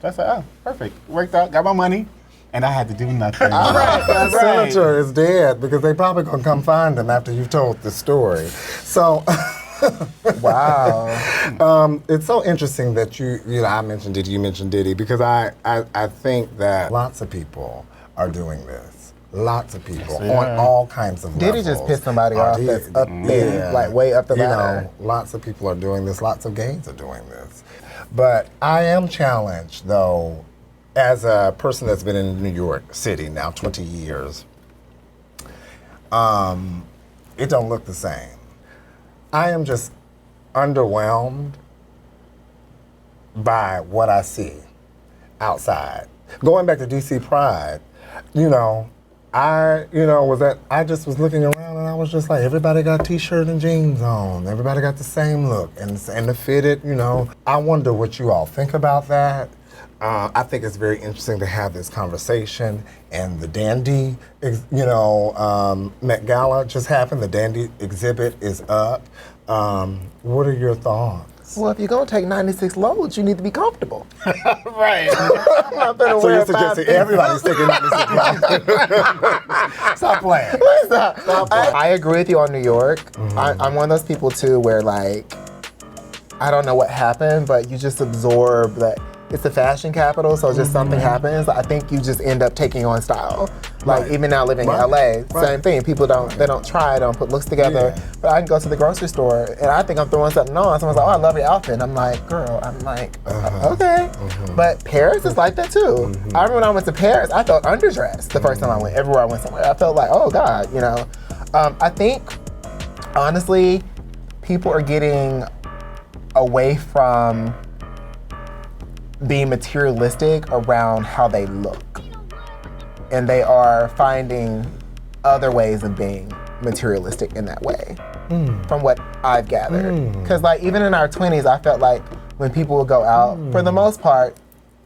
So I said, oh, perfect. Worked out, got my money, and I had to do nothing. All right, that senator is dead because they probably gonna come find him after you've told the story. So, wow. It's so interesting that I mentioned Diddy, you mentioned Diddy, because I think that lots of people are doing this. Lots of people on all kinds of levels. Diddy just pissed somebody off that's up there, like way up the ladder. Lots of people are doing this. Lots of gays are doing this. But I am challenged, though, as a person that's been in New York City now 20 years. It don't look the same. I am just underwhelmed by what I see outside. Going back to dcpride, I just was looking around and I was just like, everybody got t-shirt and jeans on. Everybody got the same look and the fitted, I wonder what you all think about that. I think it's very interesting to have this conversation. And the Dandy, Met Gala just happened. The Dandy exhibit is up. What are your thoughts? Well, if you're going to take 96 loads, you need to be comfortable. Right. So you're suggesting everybody's taking 96 loads. Stop playing. Stop playing. I agree with you on New York. I'm one of those people, too, where, like, I don't know what happened, but you just absorb that. It's the fashion capital, so just something happens. I think you just end up taking on style. Like even now living in LA, same thing. People don't try, don't put looks together. Yeah. But I can go to the grocery store and I think I'm throwing something on. Someone's like, oh, I love your outfit. And I'm like, girl, okay. But Paris is like that too. I remember when I went to Paris, I felt underdressed the first time I went, everywhere I went somewhere. I felt like, oh God, I think, honestly, people are getting away from being materialistic around how they look. And they are finding other ways of being materialistic in that way, from what I've gathered. Because like even in our 20s, I felt like when people would go out, for the most part,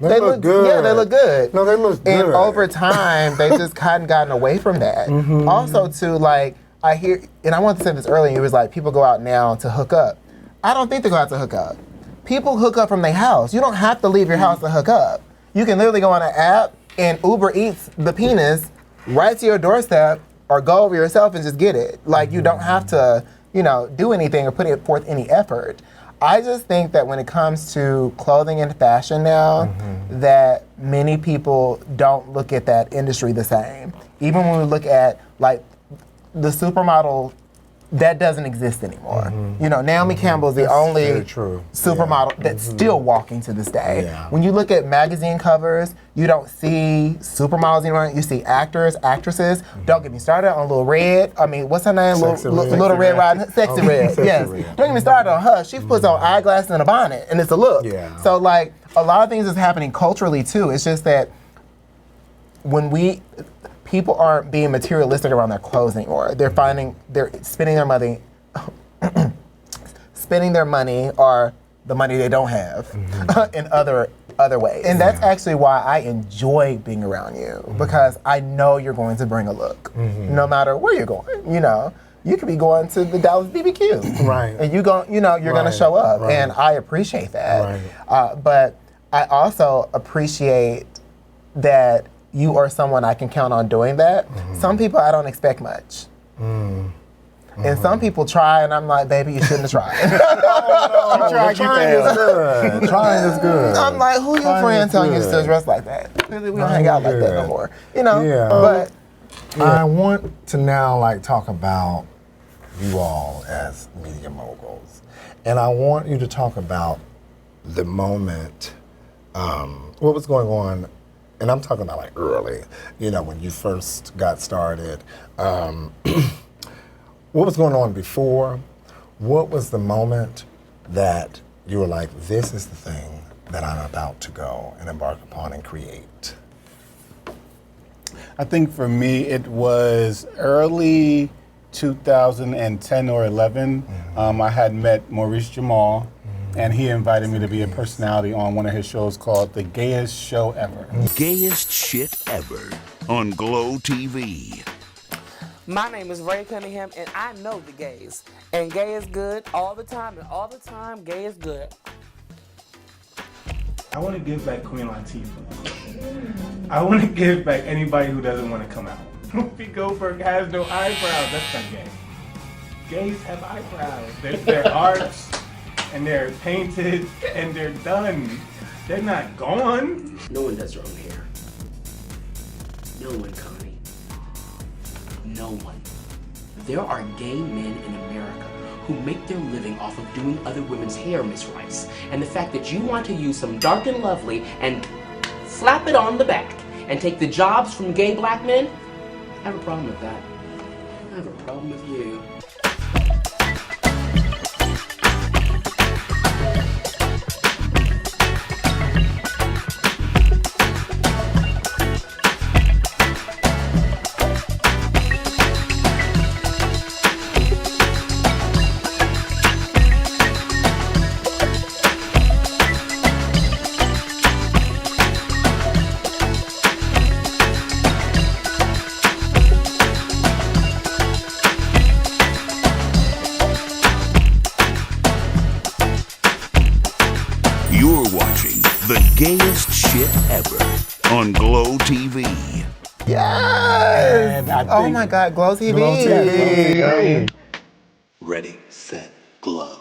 They look good. Yeah, they look good. No, they look good. And over time, they just hadn't gotten away from that. Also, too, like, I hear, and I wanted to say this earlier, it was like, people go out now to hook up. I don't think they go out to hook up. People hook up from their house. You don't have to leave your house to hook up. You can literally go on an app and Uber Eats the penis right to your doorstep, or go over yourself and just get it. Like, you don't have to, do anything or put forth any effort. I just think that when it comes to clothing and fashion now, that many people don't look at that industry the same. Even when we look at, like, the supermodel, that doesn't exist anymore. Naomi Campbell's the only supermodel that's still walking to this day. When you look at magazine covers, you don't see supermodels anymore. You see actors, actresses. Don't get me started on Lil Red. I mean, what's her name? Little Red Riding Hood. Sexy Red. Yes. Don't get me started on her. She puts on eyeglasses and a bonnet, and it's a look. So, like, a lot of things is happening culturally too. It's just that when people aren't being materialistic around their clothes anymore. They're spending their money, or the money they don't have in other ways. And that's actually why I enjoy being around you, because I know you're going to bring a look, no matter where you're going. You could be going to the Dallas BBQ, right? And you're going to show up, and I appreciate that. But I also appreciate that you are someone I can count on doing that. Some people I don't expect much. And some people try, and I'm like, baby, you shouldn't have tried. Trying is good. Trying is good. I'm like, who your friend telling you to still dress like that? Clearly, we don't hang out like that no more. But I want to now talk about you all as media moguls, and I want you to talk about the moment, what was going on. And I'm talking about early, when you first got started. What was going on before? What was the moment that you were like, this is the thing that I'm about to go and embark upon and create? I think for me, it was early 2010 or 11. I had met Maurice Jamal, and he invited me to be a personality on one of his shows called The Gayest Show Ever. Gayest Shit Ever on Glow TV. My name is Ray Cunningham, and I know the gays. And gay is good all the time, and all the time, gay is good. I want to give back Queen Latifah. I want to give back anybody who doesn't want to come out. Whoopi Goldberg has no eyebrows. That's not gay. Gays have eyebrows. They're arts, and they're painted, and they're done. They're not gone. No one does their own hair. No one, Connie. No one. There are gay men in America who make their living off of doing other women's hair, Miss Rice. And the fact that you want to use some dark and lovely and slap it on the back and take the jobs from gay black men, I have a problem with that. I have a problem with you. Gayest Shit Ever on Glow TV. Yes! Oh my God, Glow TV. Glow TV. Ready, set, glow.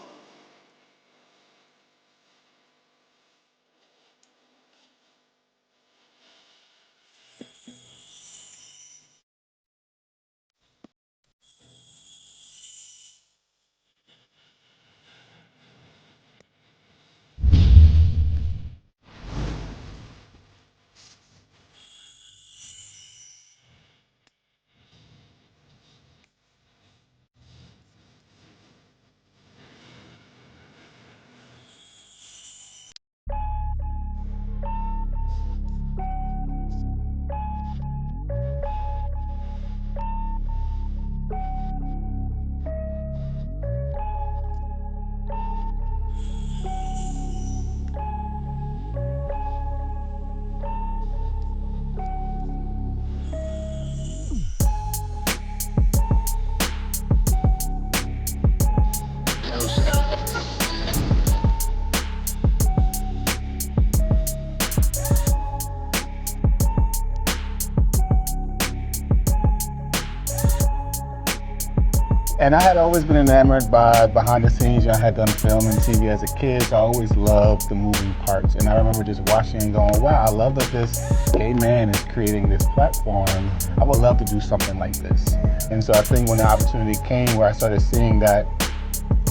And I had always been enamored by behind the scenes. I had done film and TV as a kid, so I always loved the moving parts. And I remember just watching and going, wow, I love that this gay man is creating this platform. I would love to do something like this. And so I think when the opportunity came where I started seeing that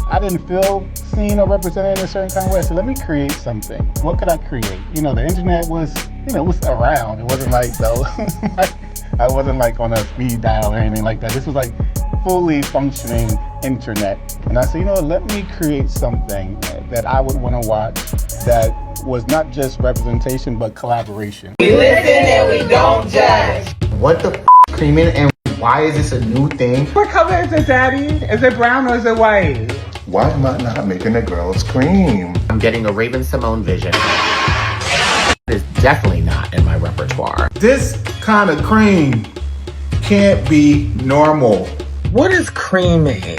I didn't feel seen or represented in a certain kind of way, so let me create something. What could I create? You know, the internet was, was around. It wasn't like, I wasn't like on a speed dial or anything like that. This was like fully functioning internet. And I said, let me create something that I would want to watch that was not just representation, but collaboration. We listen and we don't judge. What the creaming and why is this a new thing? What color is it, Daddy? Is it brown or is it white? Why am I not making the girls scream? I'm getting a Raven Simone vision. It's definitely not in my repertoire. This kind of cream can't be normal. What is creamy?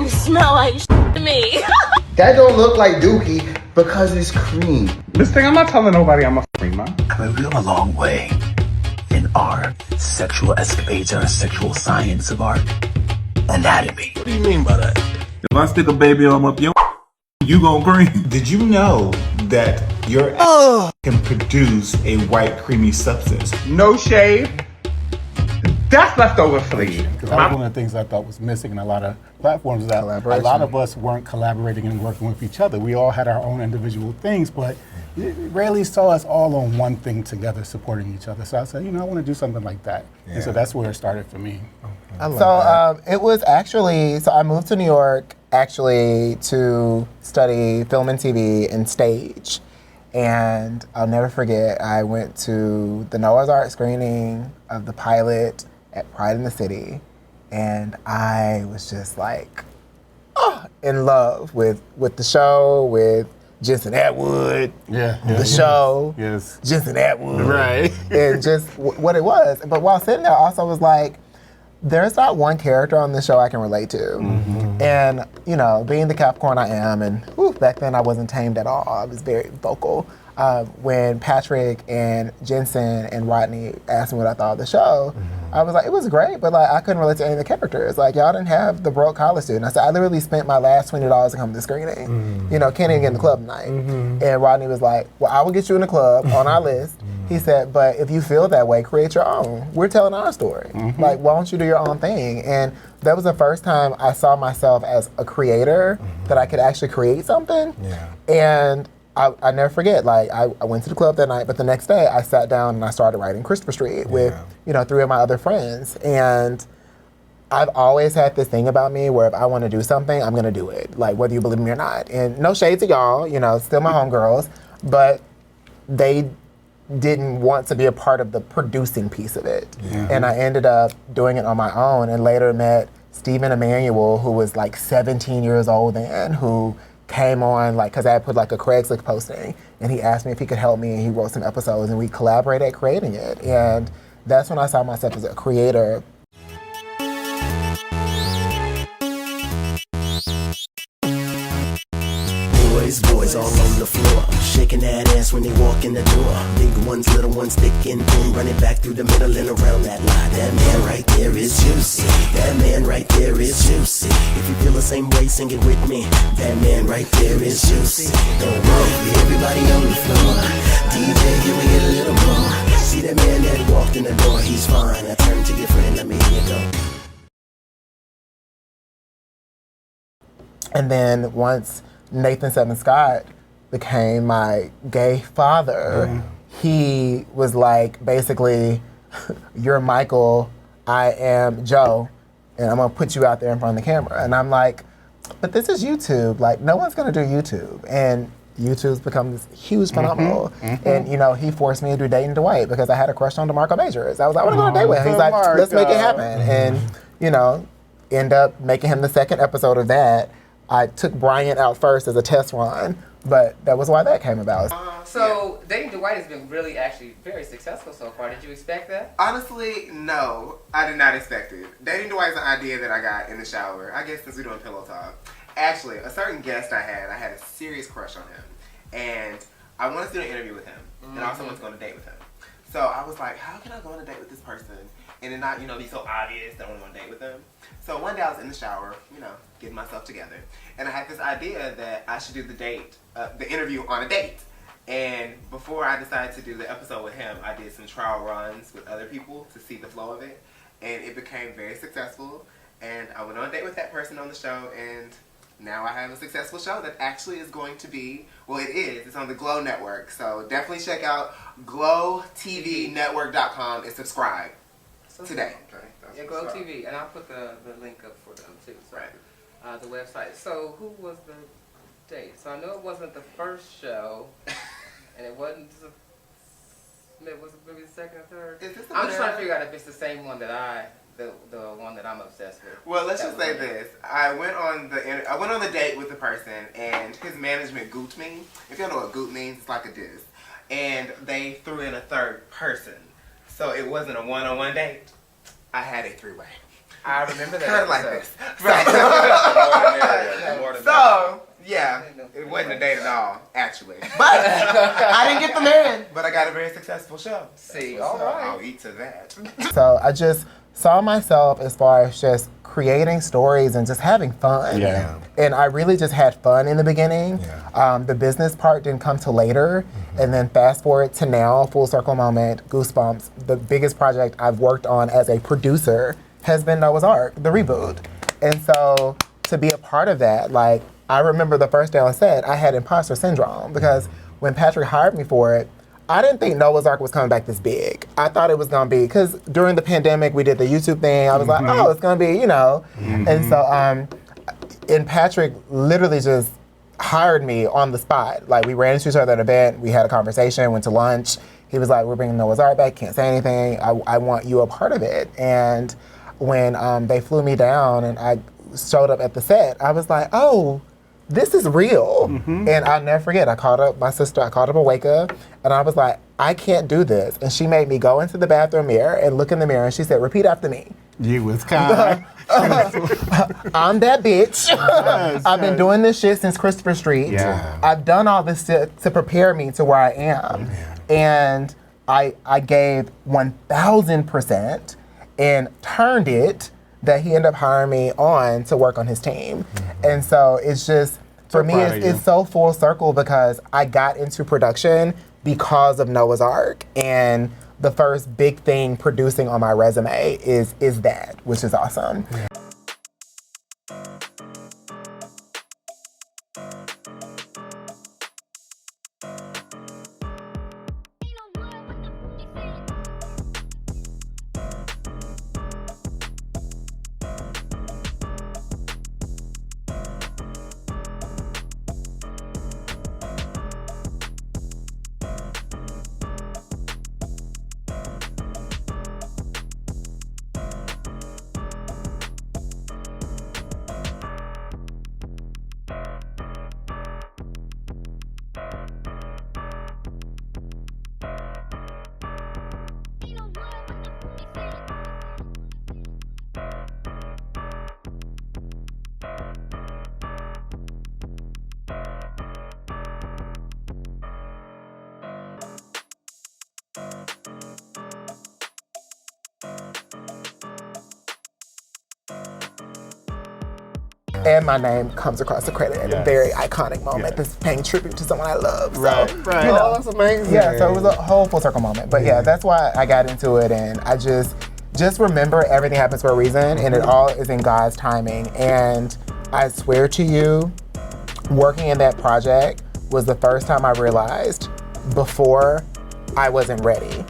Smell like to me. That don't look like Dookie because it's cream. This thing, I'm not telling nobody I'm a creamer. I mean, we've come a long way in our sexual escapades and our sexual science of our anatomy. What do you mean by that? If I stick a baby arm up your you gon' cream. Did you know that your can produce a white creamy substance? No shade. That's leftover fleas. Because that was one of the things I thought was missing in a lot of platforms, that a lot of us weren't collaborating and working with each other. We all had our own individual things, but you rarely saw us all on one thing together supporting each other. So I said, I want to do something like that. Yeah. And so that's where it started for me. I love that. It was actually, I moved to New York actually to study film and TV and stage. And I'll never forget, I went to the Noah's Ark screening of the pilot at Pride in the City, and I was just like, in love with the show, with Jensen Atwood, the show, Jensen Atwood, right, and just what it was. But while sitting there, I also was like, there's not one character on the show I can relate to. Mm-hmm. And, being the Capricorn I am, and back then I wasn't tamed at all. I was very vocal. When Patrick and Jensen and Rodney asked me what I thought of the show, I was like, it was great, but I couldn't relate to any of the characters. Y'all didn't have the broke college student. I said, I literally spent my last $20 to come to the screening. Can't even get in the club tonight. And Rodney was like, well, I will get you in the club on our list. He said, but if you feel that way, create your own. We're telling our story. Why don't you do your own thing? And that was the first time I saw myself as a creator, that I could actually create something. Yeah. And I never forget, I went to the club that night, but the next day I sat down and I started writing Christopher Street with, 3 of my other friends. And I've always had this thing about me where if I want to do something, I'm going to do it, whether you believe me or not. And no shade to y'all, still my homegirls, but they didn't want to be a part of the producing piece of it. Yeah. And I ended up doing it on my own, and later met Stephen Emmanuel, who was 17 years old then, who came on, because I had put a Craigslist posting, and he asked me if he could help me, and he wrote some episodes, and we collaborated creating it. And that's when I saw myself as a creator. Boys all on the floor, shaking that ass when they walk in the door. Big ones, little ones, thick and thin, running back through the middle and around that line. That man right there is juicy. That man right there is juicy. If you feel the same way, sing it with me. That man right there is juicy. Don't worry, everybody on the floor. DJ, can we get a little more? See that man that walked in the door, he's fine. I turn to your friend, let me hear you go. And then once Nathan Seven Scott became my gay father, he was basically, you're Michael, I am Joe, and I'm gonna put you out there in front of the camera. And I'm like, but this is YouTube. No one's gonna do YouTube. And YouTube's become this huge phenomenon. And, he forced me to do Dating Dwight because I had a crush on DeMarco Majors. I was like, I wanna go on a date with him. He's like, let's make it happen. And, end up making him the second episode of that. I took Brian out first as a test run, but that was why that came about. So Dating Dwight has been really actually very successful so far. Did you expect that? Honestly, no. I did not expect it. Dating Dwight is an idea that I got in the shower. I guess since we're doing pillow talk. Actually, a certain guest I had a serious crush on him. And I wanted to do an interview with him. And I also wanted to go on a date with him. So I was like, how can I go on a date with this person and it not, be so obvious that I want to go on a date with them? So one day I was in the shower, getting myself together, and I had this idea that I should do the interview on a date. And before I decided to do the episode with him, I did some trial runs with other people to see the flow of it, and it became very successful. And I went on a date with that person on the show, and now I have a successful show that actually is going to be, it's on the Glow Network. So definitely check out glowtvnetwork.com and subscribe today. Okay. Yeah, Glow TV, and I'll put the link up for them too. So, the website. So who was the date? So I know it wasn't the first show, and it wasn't. Was it maybe the second or third? I'm just trying to figure out if it's the same one that the one that I'm obsessed with. Well, let's just say this: I went on the date with the person, and his management gooped me. If you don't know what goop means, it's like a diss. And they threw in a third person, so it wasn't a one-on-one date. I had a three-way. I remember that. Kind of like this. So, yeah, it wasn't a date at all, actually. But I didn't get the man. But I got a very successful show. See, all right. I'll eat to that. So I just saw myself as far as just creating stories and just having fun. Yeah. And I really just had fun in the beginning. Yeah. The business part didn't come till later. Mm-hmm. And then fast forward to now, full circle moment, Goosebumps. The biggest project I've worked on as a producer has been Noah's Ark, the reboot. And so to be a part of that, like, I remember the first day on set, I had imposter syndrome because when Patrick hired me for it, I didn't think Noah's Ark was coming back this big. I thought it was going to be, because during the pandemic, we did the YouTube thing. I was like, oh, it's going to be, And so, and Patrick literally just hired me on the spot. Like, we ran into each other at an event. We had a conversation, went to lunch. He was like, we're bringing Noah's Ark back. Can't say anything. I want you a part of it. And when they flew me down and I showed up at the set, I was like, oh, this is real. And I'll never forget, I called up my sister, I called up Awaka, and I was like, I can't do this. And she made me go into the bathroom mirror and look in the mirror, and she said, repeat after me. You was kind. I'm that bitch. I've been doing this shit since Christopher Street. Yeah. I've done all this to prepare me to where I am. And I gave 1,000% and turned it that he ended up hiring me on to work on his team. And so it's just, for me, it's so full circle because I got into production because of Noah's Ark. And the first big thing producing on my resume is that, which is awesome. And my name comes across the credit at a very iconic moment. This paying tribute to someone I love. So, right. Oh, that's amazing. Yeah, so it was a whole full circle moment. But yeah, that's why I got into it, and I just remember everything happens for a reason, and it all is in God's timing. And I swear to you, working in that project was the first time I realized before I wasn't ready.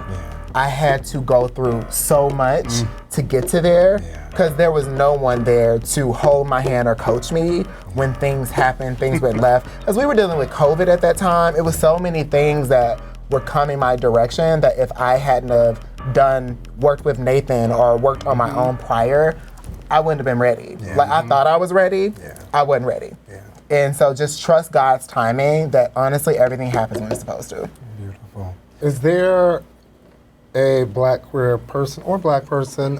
I had to go through so much to get to there because there was no one there to hold my hand or coach me when things happened, things went left. As we were dealing with COVID at that time, it was so many things that were coming my direction that if I hadn't have worked with Nathan or worked on my own prior, I wouldn't have been ready. Like I thought I was ready, I wasn't ready. And so just trust God's timing that honestly everything happens when it's supposed to. Beautiful. Is there a black queer person or black person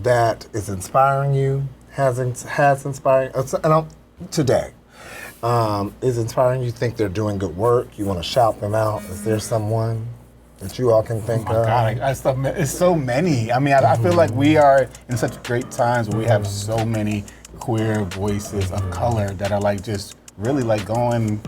that is inspiring you, has inspired today, is inspiring you, think they're doing good work, you want to shout them out? Is there someone? that you all can think of? God, it's so many. I mean, I feel like we are in such great times where we have so many queer voices of color that are like just really like going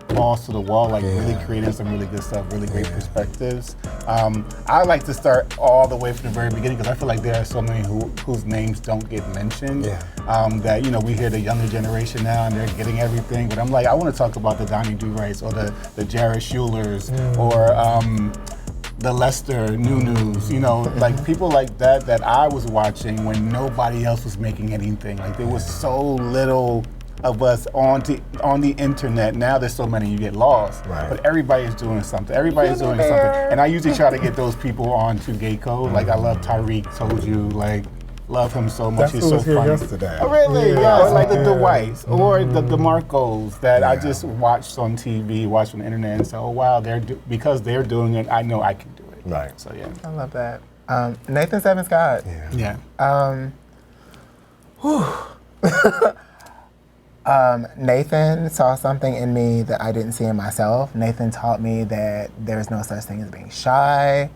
balls to the wall, like really creating some really good stuff, really great perspectives. I like to start all the way from the very beginning because I feel like there are so many whose names don't get mentioned. That, you know, we hear the younger generation now and they're getting everything, but I'm like, I want to talk about the Donnie Do-Rights or the Jared Schulers or the Lester Nunus, you know, like people like that I was watching when nobody else was making anything. Like there was so little of us on the internet. Now there's so many, you get lost. But everybody is doing something. Everybody's doing something. And I usually try to get those people on to Gayco. Like I love Tyreek, told you, like love him so much. He's so funny. Yesterday. Oh, really? Yeah, like the Dwights or the DeMarcos that I just watched on TV, watched on the internet, and said, oh wow, because they're doing it, I know I can do it. Right. So yeah. I love that. Nathan Seven Scott. Yeah. Nathan saw something in me that I didn't see in myself. Nathan taught me that there's no such thing as being shy.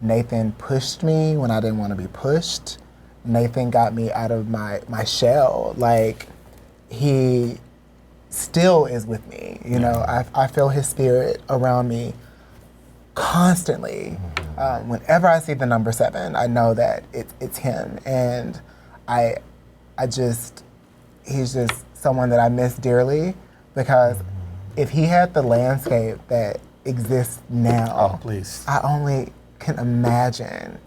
Nathan pushed me when I didn't want to be pushed. Nathan got me out of my shell. Like, he still is with me. You know, I feel his spirit around me constantly. Whenever I see the number 7, I know that it's him. And he's just someone that I miss dearly, because if he had the landscape that exists now, I only can imagine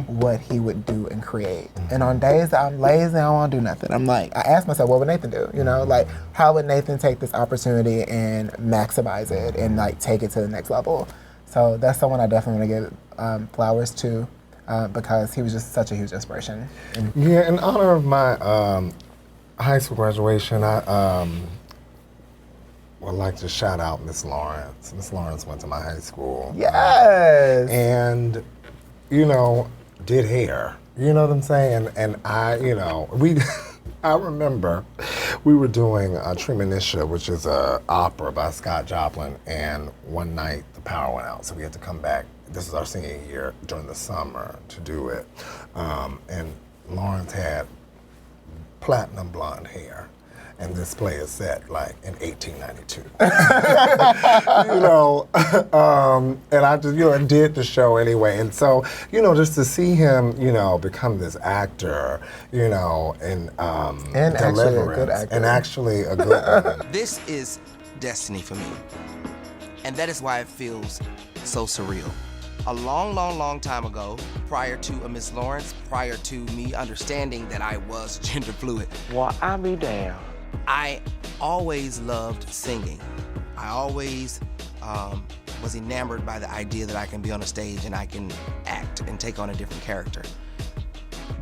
what he would do and create. And on days that I'm lazy, I don't want to do nothing. I'm like, I ask myself, what would Nathan do? You know, like, how would Nathan take this opportunity and maximize it and like take it to the next level? So that's someone I definitely want to give flowers to, because he was just such a huge inspiration. Yeah, in honor of my high school graduation, I would like to shout out Miss Lawrence. Miss Lawrence went to my high school. Yes! And, you know, did hair. You know what I'm saying? And I, you know, I remember we were doing Treemonisha, which is an opera by Scott Joplin, and one night the power went out, so we had to come back. This is our senior year during the summer to do it. And Lawrence had platinum blonde hair, and this play is set like in 1892. You know, and I just, you know, and did the show anyway. And so, you know, just to see him, you know, become this actor, you know, and Deliverance, actually a good actor. And actually a good one. This is destiny for me, and that is why it feels so surreal. A long time ago, prior to a Miss Lawrence, prior to me understanding that I was gender fluid, well, I'll be damned. I always loved singing. I always was enamored by the idea that I can be on a stage and I can act and take on a different character.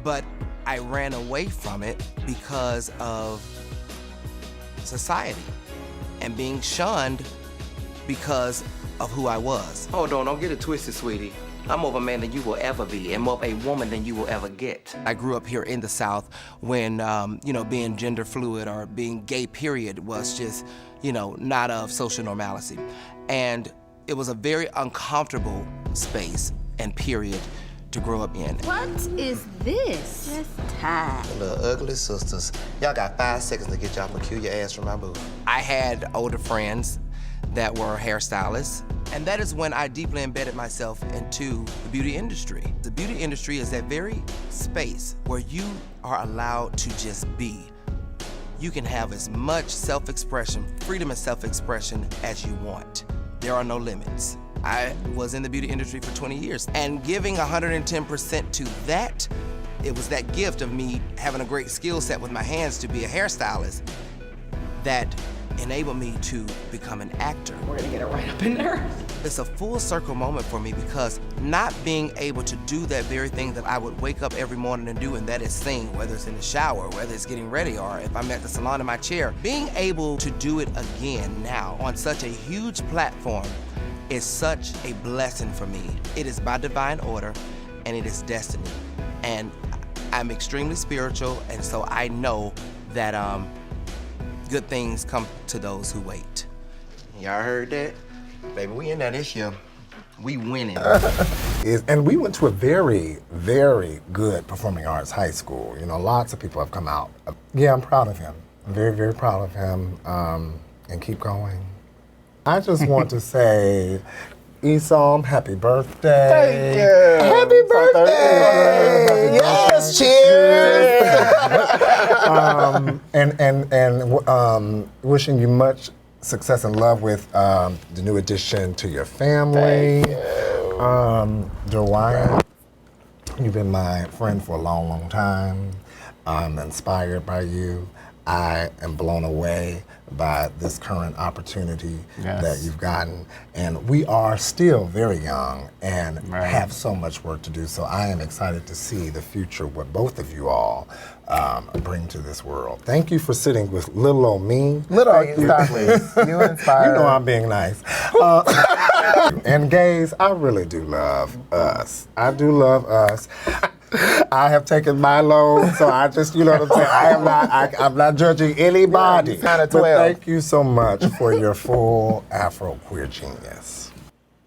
But I ran away from it because of society and being shunned because of who I was. Hold on, don't get it twisted, sweetie. I'm more of a man than you will ever be, and more of a woman than you will ever get. I grew up here in the South when, you know, being gender fluid or being gay, period, was just, you know, not of social normalcy. And it was a very uncomfortable space and period to grow up in. What is this? Just time. Little ugly sisters. Y'all got 5 seconds to get y'all peculiar ass from my booth. I had older friends that were hairstylists, and that is when I deeply embedded myself into the beauty industry. The beauty industry is that very space where you are allowed to just be. You can have as much self-expression, freedom and self-expression as you want. There are no limits. I was in the beauty industry for 20 years, and giving 110% to that, it was that gift of me having a great skill set with my hands to be a hairstylist that enabled me to become an actor. We're gonna get it right up in there. It's a full circle moment for me, because not being able to do that very thing that I would wake up every morning and do, and that is sing, whether it's in the shower, whether it's getting ready, or if I'm at the salon in my chair, being able to do it again now on such a huge platform is such a blessing for me. It is by divine order, and it is destiny. And I'm extremely spiritual, and so I know that good things come to those who wait. Y'all heard that? Baby, we in that this year. We winning. And we went to a very, very good performing arts high school. You know, lots of people have come out. Yeah, I'm proud of him. I'm very, very proud of him. And keep going. I just want to say, Issam, happy birthday. Thank you. Happy birthday. Yes, cheers. and wishing you much success and love with the new addition to your family. Thank you. Dwight, you've been my friend for a long, long time. I'm inspired by you. I am blown away by this current opportunity that you've gotten. And we are still very young and have so much work to do. So I am excited to see the future, what both of you all bring to this world. Thank you for sitting with little old me. Little, stop please. You inspire. You know I'm being nice. And gays, I really do love us. I do love us. I have taken my load, so I just, you know what I'm saying? I'm not judging anybody. Yeah, but thank you so much for your full afro-queer genius.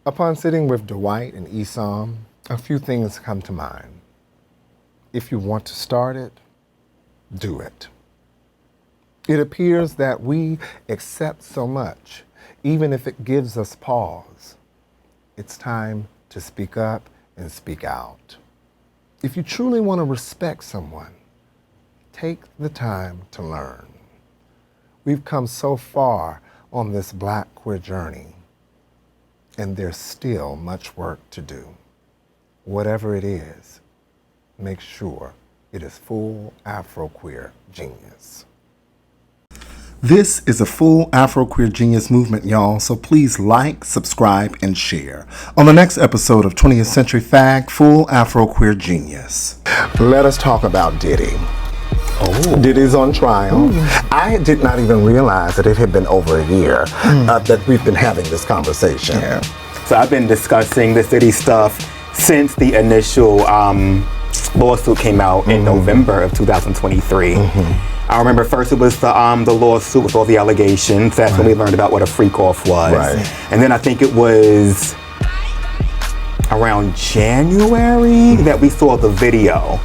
Upon sitting with Dwight and Issam, a few things come to mind. If you want to start it, do it. It appears that we accept so much, even if it gives us pause. It's time to speak up and speak out. If you truly want to respect someone, take the time to learn. We've come so far on this Black queer journey, and there's still much work to do. Whatever it is, make sure it is full afro-queer genius. This is a full Afro-Queer Genius movement, y'all, so please like, subscribe, and share. On the next episode of 20th Century Fag, Full Afro-Queer Genius. Let us talk about Diddy. Diddy's on trial. I did not even realize that it had been over a year that we've been having this conversation. So I've been discussing the Diddy stuff since the initial lawsuit came out in November of 2023. I remember first it was the lawsuit with all the allegations. That's when we learned about what a freak-off was. And then I think it was around January that we saw the video.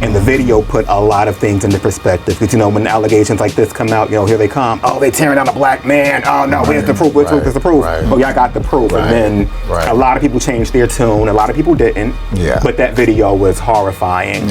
And the video put a lot of things into perspective. Because, you know, when allegations like this come out, you know, here they come. Oh, they tearing down a black man. Oh, no, where's the proof? Where's the proof? Oh, yeah, I got the proof. And then a lot of people changed their tune. A lot of people didn't. But that video was horrifying.